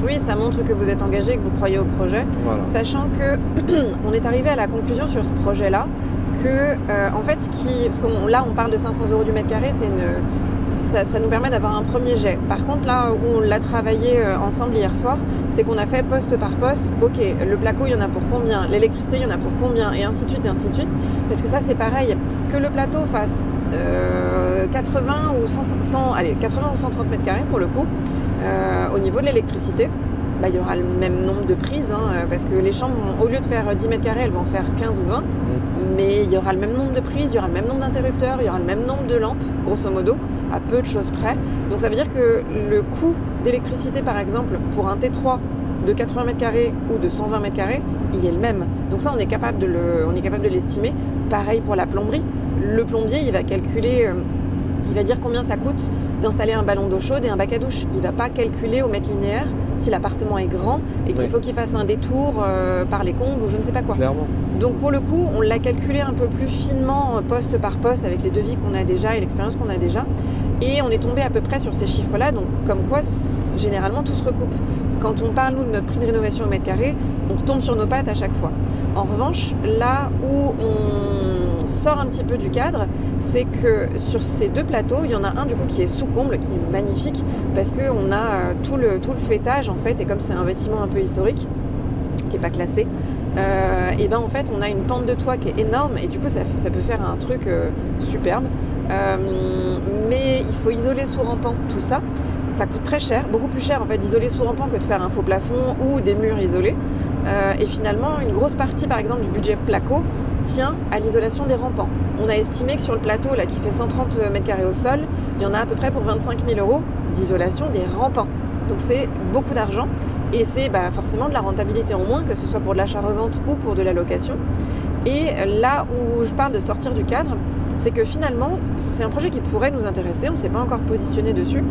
A: Oui, ça montre que vous êtes engagé, que vous croyez au projet, voilà. Sachant que on est arrivé à la conclusion sur ce projet-là que, en fait, parce que là, on parle de 500 € du mètre carré, ça nous permet d'avoir un premier jet. Par contre, là où on l'a travaillé ensemble hier soir, c'est qu'on a fait poste par poste. Ok, le placo, il y en a pour combien? L'électricité, il y en a pour combien? Et ainsi de suite, et ainsi de suite. Parce que ça, c'est pareil. Que le plateau fasse 80 ou 130 mètres carrés pour le coup, Au niveau de l'électricité, il y aura le même nombre de prises, parce que les chambres, au lieu de faire 10 mètres carrés, elles vont faire 15 ou 20. Mais il y aura le même nombre de prises, il y aura le même nombre d'interrupteurs, il y aura le même nombre de lampes, grosso modo, à peu de choses près. Donc ça veut dire que le coût d'électricité, par exemple, pour un T3 de 80 mètres carrés ou de 120 mètres carrés, il est le même. Donc ça, on est capable de l'estimer. Pareil pour la plomberie. Le plombier, il va calculer, il va dire combien ça coûte d'installer un ballon d'eau chaude et un bac à douche. Il ne va pas calculer au mètre linéaire si l'appartement est grand et qu'il faut qu'il fasse un détour par les combles ou je ne sais pas quoi.
B: Clairement.
A: Donc pour le coup, on l'a calculé un peu plus finement, poste par poste, avec les devis qu'on a déjà et l'expérience qu'on a déjà. Et on est tombé à peu près sur ces chiffres-là, donc comme quoi, généralement, tout se recoupe. Quand on parle, nous, de notre prix de rénovation au mètre carré, on retombe sur nos pattes à chaque fois. En revanche, là où on sort un petit peu du cadre, c'est que sur ces 2 plateaux, il y en a un du coup qui est sous comble, qui est magnifique, parce qu'on a tout le fêtage en fait, et comme c'est un bâtiment un peu historique, qui n'est pas classé, et ben en fait on a une pente de toit qui est énorme, et du coup ça peut faire un truc superbe. Mais il faut isoler sous rampant tout ça. Ça coûte très cher, beaucoup plus cher en fait d'isoler sous rampant que de faire un faux plafond ou des murs isolés. Et finalement, une grosse partie par exemple du budget placo tient à l'isolation des rampants. On a estimé que sur le plateau là, qui fait 130 mètres carrés au sol, il y en a à peu près pour 25 000 € d'isolation des rampants. Donc c'est beaucoup d'argent et c'est forcément de la rentabilité en moins, que ce soit pour de l'achat-revente ou pour de la location. Et là où je parle de sortir du cadre, c'est que finalement, c'est un projet qui pourrait nous intéresser, on ne s'est pas encore positionné dessus,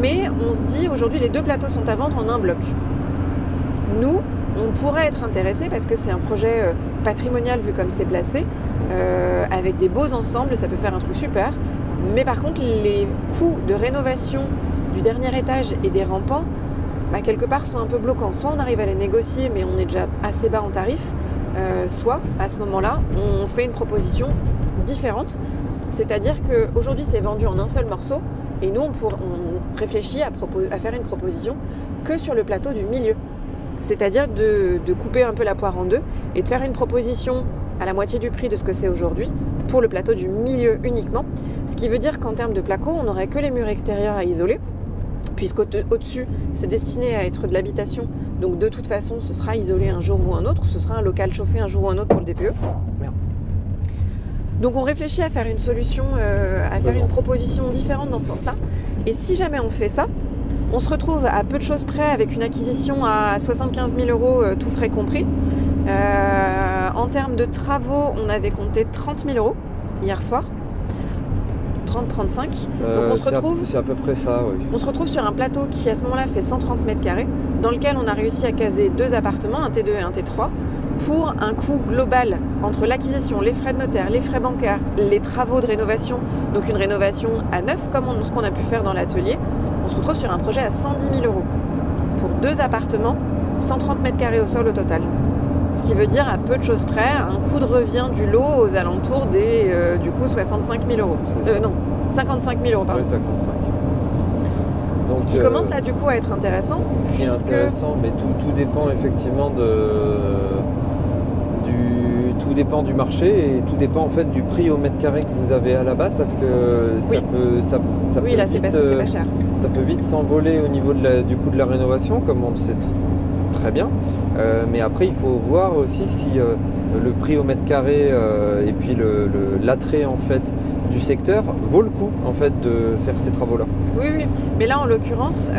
A: mais on se dit aujourd'hui les 2 plateaux sont à vendre en un bloc. Nous, on pourrait être intéressés parce que c'est un projet patrimonial vu comme c'est placé, avec des beaux ensembles, ça peut faire un truc super, mais par contre les coûts de rénovation du dernier étage et des rampants, quelque part sont un peu bloquants. Soit on arrive à les négocier mais on est déjà assez bas en tarif, soit à ce moment-là on fait une proposition différente, c'est-à-dire qu'aujourd'hui c'est vendu en un seul morceau et nous on réfléchit à faire une proposition que sur le plateau du milieu, c'est-à-dire de couper un peu la poire en deux et de faire une proposition à la moitié du prix de ce que c'est aujourd'hui pour le plateau du milieu uniquement, ce qui veut dire qu'en termes de placo on n'aurait que les murs extérieurs à isoler, puisqu'au-dessus c'est destiné à être de l'habitation, donc de toute façon ce sera isolé un jour ou un autre, ce sera un local chauffé un jour ou un autre pour le DPE. Merde. Donc on réfléchit à faire une solution, à faire une proposition différente dans ce sens-là. Et si jamais on fait ça, on se retrouve à peu de choses près avec une acquisition à 75 000 €, tout frais compris. En termes de travaux, on avait compté 30 000 € hier soir. 30-35. Donc on se retrouve...
B: C'est à peu près ça, oui.
A: On se retrouve sur un plateau qui à ce moment-là fait 130 mètres carrés, dans lequel on a réussi à caser 2 appartements, un T2 et un T3, pour un coût global entre l'acquisition, les frais de notaire, les frais bancaires, les travaux de rénovation, donc une rénovation à neuf comme ce qu'on a pu faire dans l'atelier, on se retrouve sur un projet à 110 000 € pour 2 appartements, 130 mètres carrés au sol au total. Ce qui veut dire à peu de choses près un coût de revient du lot aux alentours des du coup 65 000 €. Non, 55 000 € pardon.
B: Oui, 55. Donc,
A: ce qui commence là du coup à être intéressant.
B: Ce qui est intéressant, mais tout dépend effectivement tout dépend du marché et tout dépend en fait du prix au mètre carré que vous avez à la base, parce que
A: oui.
B: ça
A: oui,
B: peut
A: là
B: vite,
A: c'est parce que c'est pas cher.
B: Ça peut vite s'envoler au niveau du coût de la rénovation, comme on le sait très bien. Mais après, il faut voir aussi si le prix au mètre carré et puis l'attrait en fait du secteur vaut le coup en fait de faire ces travaux-là.
A: Oui, oui. Mais là en l'occurrence,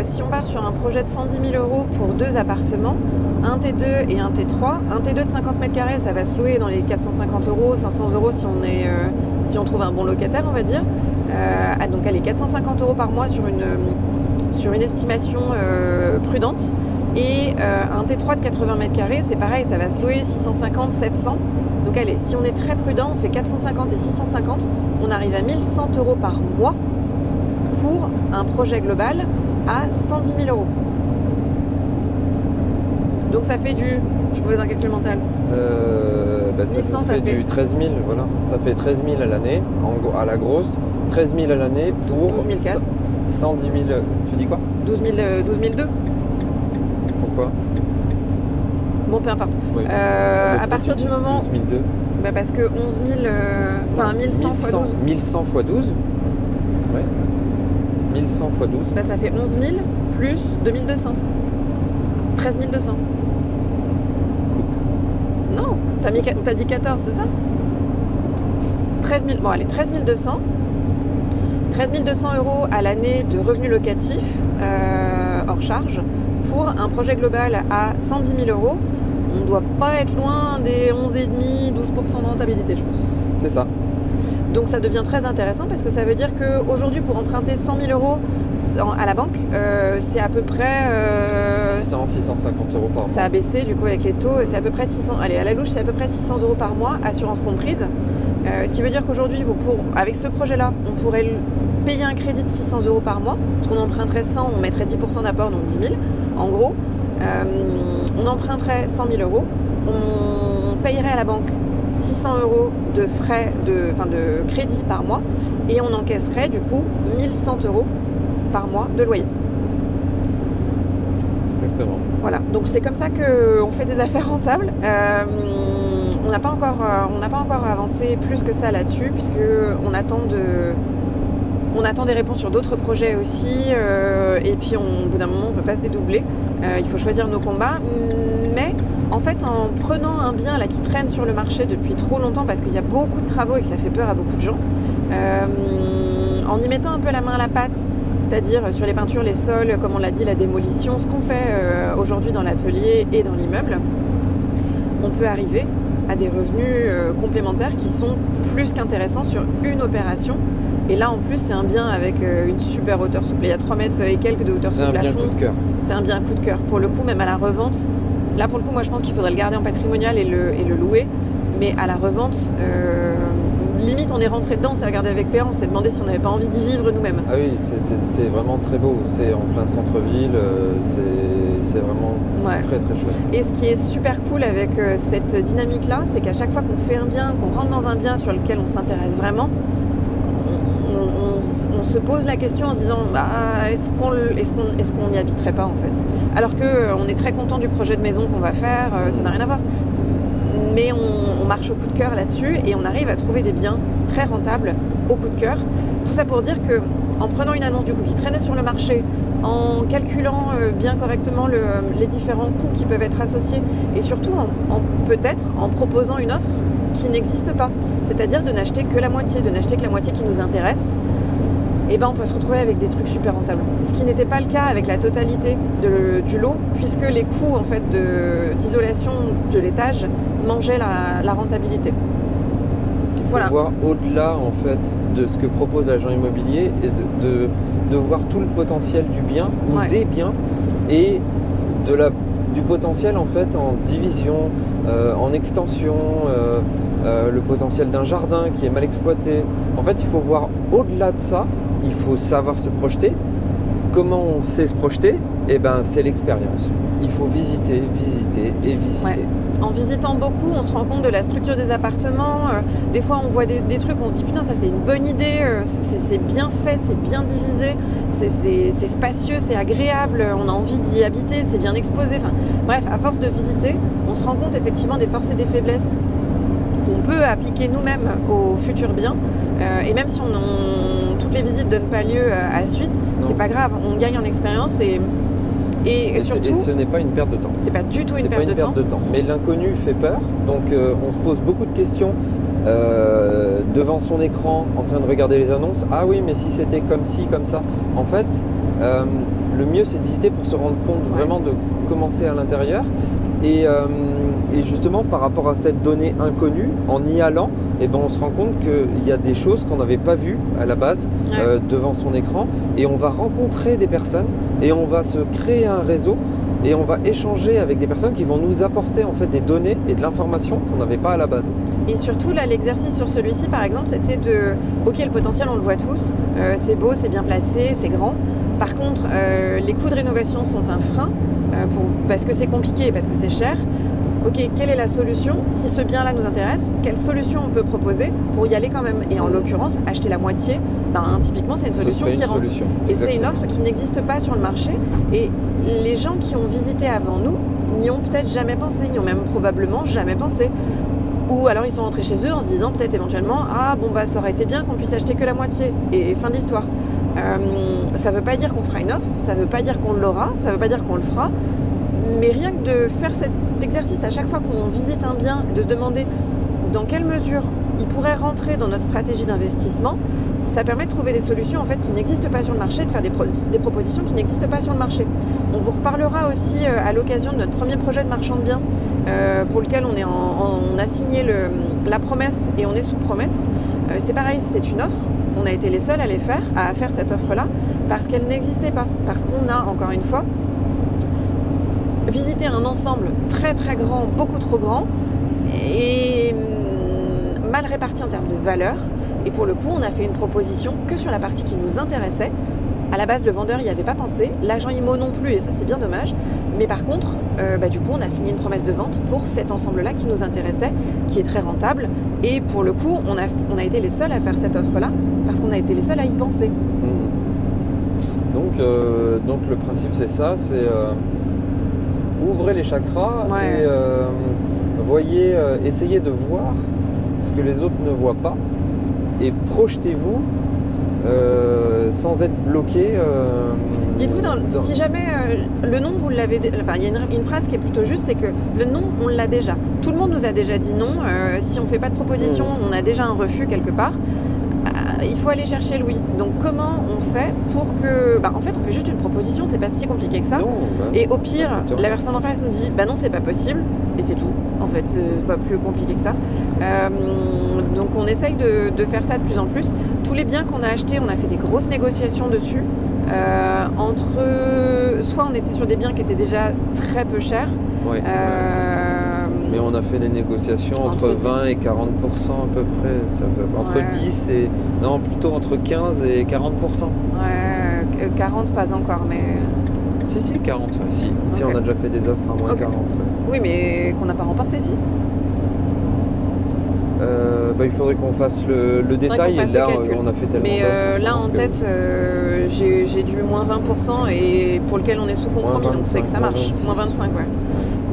A: si on part sur un projet de 110 000 € pour 2 appartements, un T2 et un T3, un T2 de 50 mètres carrés, ça va se louer dans les 450 €, 500 € si on trouve un bon locataire, on va dire. Donc allez, 450 € par mois sur une estimation prudente. Et un T3 de 80 mètres carrés, c'est pareil, ça va se louer 650, 700. Donc allez, si on est très prudent, on fait 450 et 650, on arrive à 1100 € par mois pour un projet global à 110 000 €. Donc ça fait je vous fais un calcul mental.
B: Ça fait du 13 000, voilà. Ça fait 13 000 à l'année, à la grosse. 13 000 à l'année pour
A: 12 004.
B: 110 000. Tu dis quoi?
A: 12 002.
B: Pourquoi?
A: Bon, peu importe.
B: Oui.
A: À partir du moment...
B: 12 002.
A: Parce que 11 000... Enfin, 1100 x 12.
B: 1100 x 12. Ouais. 1100 x 12.
A: Bah, ça fait 11 000 plus 2200. 13 200.
B: Coupe.
A: Non, t'as dit 14, c'est ça? 13 000, bon allez, 13 200. 13 200 € à l'année de revenus locatifs hors charge pour un projet global à 110 000 €. On ne doit pas être loin des 11,5-12% de rentabilité, je pense.
B: C'est ça.
A: Donc ça devient très intéressant parce que ça veut dire qu'aujourd'hui, pour emprunter 100 000 € à la banque, c'est à peu près...
B: 600-650 € par mois.
A: Ça a baissé du coup avec les taux, c'est à peu près 600... Allez, à la louche, c'est à peu près 600 € par mois, assurance comprise. Ce qui veut dire qu'aujourd'hui, avec ce projet-là, on pourrait payer un crédit de 600 € par mois. Parce qu'on emprunterait 100, on mettrait 10% d'apport, donc 10 000. En gros, on emprunterait 100 000 €, on payerait à la banque 600 € de frais, de crédit par mois, et on encaisserait du coup 1100 € par mois de loyer.
B: Exactement.
A: Voilà, donc c'est comme ça qu'on fait des affaires rentables. On n'a pas encore avancé plus que ça là-dessus, puisqu'on attend des réponses sur d'autres projets aussi, et puis au bout d'un moment, on ne peut pas se dédoubler. Il faut choisir nos combats, mais en fait, en prenant un bien là qui traîne sur le marché depuis trop longtemps, parce qu'il y a beaucoup de travaux et que ça fait peur à beaucoup de gens, en y mettant un peu la main à la pâte, c'est-à-dire sur les peintures, les sols, comme on l'a dit, la démolition, ce qu'on fait aujourd'hui dans l'atelier et dans l'immeuble, on peut arriver à des revenus complémentaires qui sont plus qu'intéressants sur une opération. Et là, en plus, c'est un bien avec une super hauteur souple. Il y a 3 mètres et quelques de hauteur sous plafond.
B: C'est un bien coup de cœur.
A: C'est un bien coup de cœur. Pour le coup, même à la revente, là, pour le coup, moi, je pense qu'il faudrait le garder en patrimonial et le louer. Mais à la revente, limite, on est rentré dedans, on s'est regardé avec Péan, on s'est demandé si on n'avait pas envie d'y vivre nous-mêmes.
B: Ah oui, c'est vraiment très beau. C'est en plein centre-ville. C'est vraiment très, très chouette.
A: Et ce qui est super cool avec cette dynamique-là, c'est qu'à chaque fois qu'on fait un bien, qu'on rentre dans un bien sur lequel on s'intéresse vraiment, on se pose la question en se disant est-ce qu'on n'y habiterait pas en fait, alors qu'on est très content du projet de maison qu'on va faire, ça n'a rien à voir, mais on marche au coup de cœur là-dessus et on arrive à trouver des biens très rentables au coup de cœur. Tout ça pour dire que en prenant une annonce du coup qui traînait sur le marché, en calculant bien correctement les différents coûts qui peuvent être associés et surtout peut-être en proposant une offre qui n'existe pas, c'est-à-dire de n'acheter que la moitié qui nous intéresse, et ben on peut se retrouver avec des trucs super rentables. Ce qui n'était pas le cas avec la totalité du lot, puisque les coûts en fait d'isolation de l'étage mangeaient la rentabilité.
B: Il faut voir au-delà en fait de ce que propose l'agent immobilier et de voir tout le potentiel du bien ou des biens et du potentiel en fait en division, en extension, le potentiel d'un jardin qui est mal exploité. En fait, il faut voir au-delà de ça, il faut savoir se projeter. Comment on sait se projeter? Eh ben, c'est l'expérience. Il faut visiter et visiter.
A: Ouais. En visitant beaucoup, on se rend compte de la structure des appartements. Des fois, on voit des trucs, on se dit putain, ça c'est une bonne idée, c'est bien fait, c'est bien divisé, c'est spacieux, c'est agréable, on a envie d'y habiter, c'est bien exposé. Enfin, bref, à force de visiter, on se rend compte effectivement des forces et des faiblesses qu'on peut appliquer nous-mêmes aux futurs biens. Et même si toutes les visites ne donnent pas lieu à la suite, c'est pas grave, on gagne en expérience et surtout,
B: et ce n'est pas une perte de temps.
A: C'est pas du tout une perte de temps.
B: Mais l'inconnu fait peur, donc on se pose beaucoup de questions devant son écran en train de regarder les annonces. Ah oui, mais si c'était comme ci, comme ça. En fait, le mieux c'est de visiter pour se rendre compte vraiment de commencer à l'intérieur. Et justement, par rapport à cette donnée inconnue, en y allant, eh ben, on se rend compte qu'il y a des choses qu'on n'avait pas vues à la base devant son écran. Et on va rencontrer des personnes et on va se créer un réseau et on va échanger avec des personnes qui vont nous apporter en fait des données et de l'information qu'on n'avait pas à la base.
A: Et surtout, là, l'exercice sur celui-ci, par exemple, c'était ok, le potentiel, on le voit tous, c'est beau, c'est bien placé, c'est grand. Par contre, les coûts de rénovation sont un frein parce que c'est compliqué et parce que c'est cher. Ok, quelle est la solution? Si ce bien-là nous intéresse, quelle solution on peut proposer pour y aller quand même? Et en l'occurrence, acheter la moitié, typiquement, c'est une solution qui rentre. Et c'est une offre qui n'existe pas sur le marché. Et les gens qui ont visité avant nous n'y ont peut-être jamais pensé, n'y ont même probablement jamais pensé. Ou alors ils sont rentrés chez eux en se disant peut-être éventuellement ça aurait été bien qu'on puisse acheter que la moitié. Et fin de l'histoire. Ça ne veut pas dire qu'on fera une offre, ça ne veut pas dire qu'on l'aura, ça ne veut pas dire qu'on le fera, mais rien que de faire cet exercice à chaque fois qu'on visite un bien, de se demander dans quelle mesure il pourrait rentrer dans notre stratégie d'investissement, ça permet de trouver des solutions en fait, qui n'existent pas sur le marché, de faire des propositions qui n'existent pas sur le marché. On vous reparlera aussi à l'occasion de notre premier projet de marchand de biens pour lequel on a signé la promesse et on est sous promesse. C'est pareil, c'était une offre. On a été les seuls à faire cette offre-là parce qu'elle n'existait pas. Parce qu'on a, encore une fois, visité un ensemble très très grand, beaucoup trop grand et mal réparti en termes de valeur. Et pour le coup, on a fait une proposition que sur la partie qui nous intéressait. À la base, le vendeur n'y avait pas pensé, l'agent IMO non plus, et ça c'est bien dommage. Mais par contre, du coup, on a signé une promesse de vente pour cet ensemble-là qui nous intéressait, qui est très rentable. Et pour le coup, on a été les seuls à faire cette offre-là, parce qu'on a été les seuls à y penser.
B: Donc le principe c'est ça, c'est ouvrez les chakras et voyez, essayez de voir ce que les autres ne voient pas et projetez-vous sans être bloqué.
A: Dites-vous, si jamais le nom vous l'avez... Enfin, il y a une phrase qui est plutôt juste, c'est que le nom, on l'a déjà. Tout le monde nous a déjà dit non. Si on ne fait pas de proposition, on a déjà un refus quelque part. Il faut aller chercher le oui. Donc comment on fait pour que... en fait, on fait juste une proposition, c'est pas si compliqué que ça.
B: Non,
A: et au pire, la personne en face nous dit non, c'est pas possible. Et c'est tout. En fait, c'est pas plus compliqué que ça. Donc on essaye de faire ça de plus en plus. Tous les biens qu'on a achetés, on a fait des grosses négociations dessus. Soit on était sur des biens qui étaient déjà très peu chers.
B: Mais on a fait des négociations entre 20 et 40% à peu près. Entre 10 et... Non, plutôt entre 15 et 40%.
A: 40 pas encore, mais...
B: Si, 40, si. Si, on a déjà fait des offres à moins 40.
A: Oui, mais qu'on n'a pas remporté, si.
B: Il faudrait qu'on fasse le détail, et là on a fait tellement
A: mais là en tête, j'ai du moins 20% et pour lequel on est sous compromis, donc c'est que ça marche. Moins 25, ouais.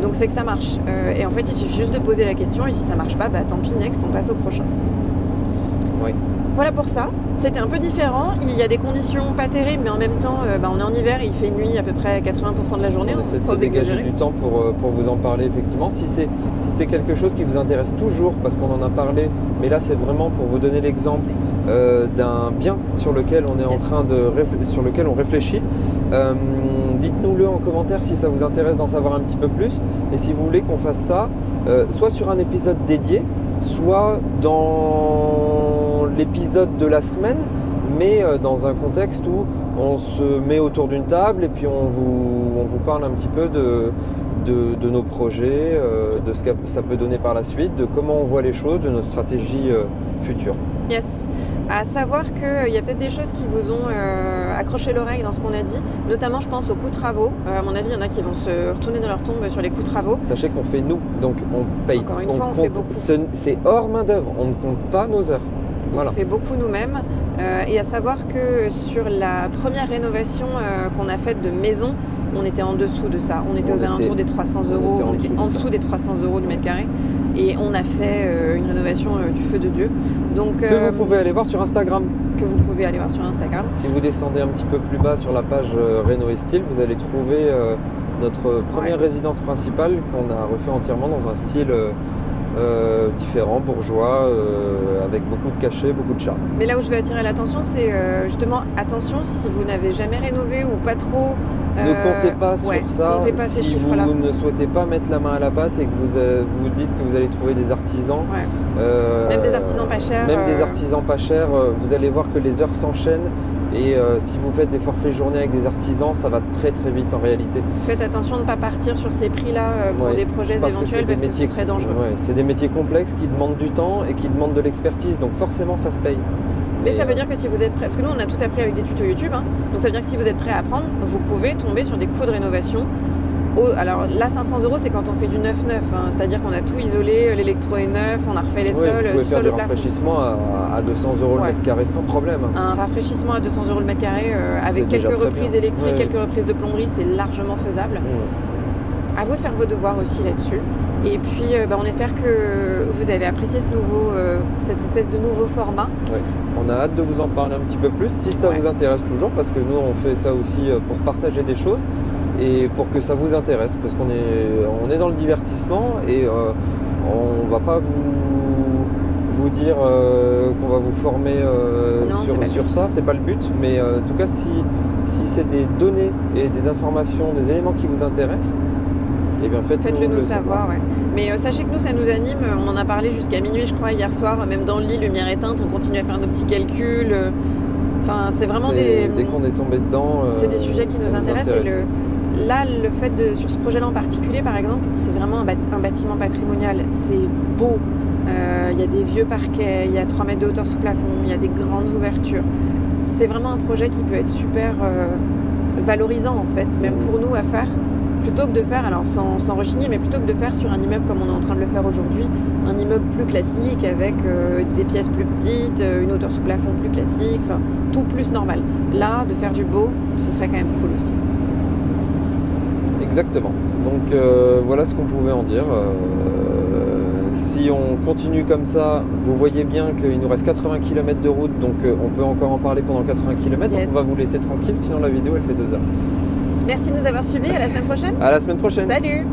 A: Donc c'est que ça marche. Et en fait, il suffit juste de poser la question et si ça marche pas, tant pis, next, on passe au prochain.
B: Oui.
A: Voilà pour ça. C'était un peu différent. Il y a des conditions pas terribles, mais en même temps, on est en hiver, il fait nuit à peu près 80% de la journée.
B: On essaie de dégager du temps pour vous en parler, effectivement. Si c'est quelque chose qui vous intéresse toujours, parce qu'on en a parlé, mais là c'est vraiment pour vous donner l'exemple d'un bien sur lequel on est sur lequel on réfléchit. Dites-nous-le en commentaire si ça vous intéresse d'en savoir un petit peu plus. Et si vous voulez qu'on fasse ça, soit sur un épisode dédié, soit dans l'épisode de la semaine, mais dans un contexte où on se met autour d'une table et puis on vous parle un petit peu de nos projets, de ce que ça peut donner par la suite, de comment on voit les choses, de nos stratégies futures.
A: Yes. À savoir qu'il y a peut-être des choses qui vous ont accroché l'oreille dans ce qu'on a dit, notamment je pense aux coûts travaux. À mon avis, il y en a qui vont se retourner dans leur tombe sur les coûts travaux.
B: Sachez qu'on fait nous, donc on paye.
A: Encore une fois, on fait beaucoup.
B: C'est hors main d'œuvre, on ne compte pas nos heures.
A: On fait beaucoup nous-mêmes. Et à savoir que sur la première rénovation qu'on a faite de maison, on était en dessous de ça. On était aux alentours des 300 €. On était en dessous des 300 € du mètre carré. Et on a fait une rénovation du feu de Dieu. Donc,
B: que vous pouvez aller voir sur Instagram.
A: Si
B: vous descendez un petit peu plus bas sur la page Réno et Style, vous allez trouver notre première résidence principale qu'on a refait entièrement dans un style différent, bourgeois, avec beaucoup de cachets, beaucoup de charme.
A: Mais là où je vais attirer l'attention, c'est justement, attention, si vous n'avez jamais rénové ou pas trop...
B: Ne comptez pas sur ça.
A: Comptez pas ces chiffres-là.
B: Si vous ne souhaitez pas mettre la main à la pâte et que vous dites que vous allez trouver des artisans...
A: même des artisans pas chers.
B: Même des artisans pas chers, vous allez voir que les heures s'enchaînent. Et si vous faites des forfaits journée avec des artisans, ça va très très vite en réalité.
A: Faites attention de ne pas partir sur ces prix-là pour des projets éventuels parce que ce serait dangereux.
B: C'est des métiers complexes qui demandent du temps et qui demandent de l'expertise, donc forcément ça se paye.
A: Mais ça veut dire que si vous êtes prêt, parce que nous on a tout appris avec des tutos YouTube, donc ça veut dire que si vous êtes prêt à apprendre, vous pouvez tomber sur des coûts de rénovation. Alors là 500 € c'est quand on fait du neuf-neuf, c'est-à-dire qu'on a tout isolé, l'électro est neuf, on a refait les sols,
B: vous pouvez faire
A: le
B: du rafraîchissement à 200 € le mètre carré sans problème.
A: Un rafraîchissement à 200 € le mètre carré avec quelques reprises électriques, quelques reprises de plomberie, c'est largement faisable. À vous de faire vos devoirs aussi là-dessus. Et puis on espère que vous avez apprécié cette espèce de nouveau format.
B: Ouais. On a hâte de vous en parler un petit peu plus, si ça vous intéresse toujours, parce que nous on fait ça aussi pour partager des choses et pour que ça vous intéresse, parce qu'on est dans le divertissement et on va pas vous dire qu'on va vous former sur ça, c'est pas le but, mais en tout cas si c'est des données et des informations, des éléments qui vous intéressent, eh bien
A: faites-le nous savoir. Ouais. Mais sachez que nous, ça nous anime. On en a parlé jusqu'à minuit, je crois, hier soir. Même dans le lit, lumière éteinte, on continue à faire nos petits calculs. Enfin, c'est vraiment
B: dès qu'on est tombé dedans,
A: c'est des sujets qui nous intéressent. Et là, le fait sur ce projet-là en particulier, par exemple, c'est vraiment un bâtiment patrimonial. C'est beau. Il y a des vieux parquets, il y a 3 mètres de hauteur sous plafond, il y a des grandes ouvertures. C'est vraiment un projet qui peut être super valorisant, en fait, même pour nous à faire. Plutôt que de faire, alors sans rechigner, mais plutôt que de faire sur un immeuble comme on est en train de le faire aujourd'hui, un immeuble plus classique avec des pièces plus petites, une hauteur sous plafond plus classique, enfin tout plus normal. Là, de faire du beau, ce serait quand même cool aussi.
B: Exactement. Donc voilà ce qu'on pouvait en dire. Si on continue comme ça, vous voyez bien qu'il nous reste 80 km de route, donc on peut encore en parler pendant 80 km, donc on va vous laisser tranquille, sinon la vidéo elle fait 2 heures.
A: Merci de nous avoir suivis, à la semaine prochaine.
B: À la semaine prochaine.
A: Salut.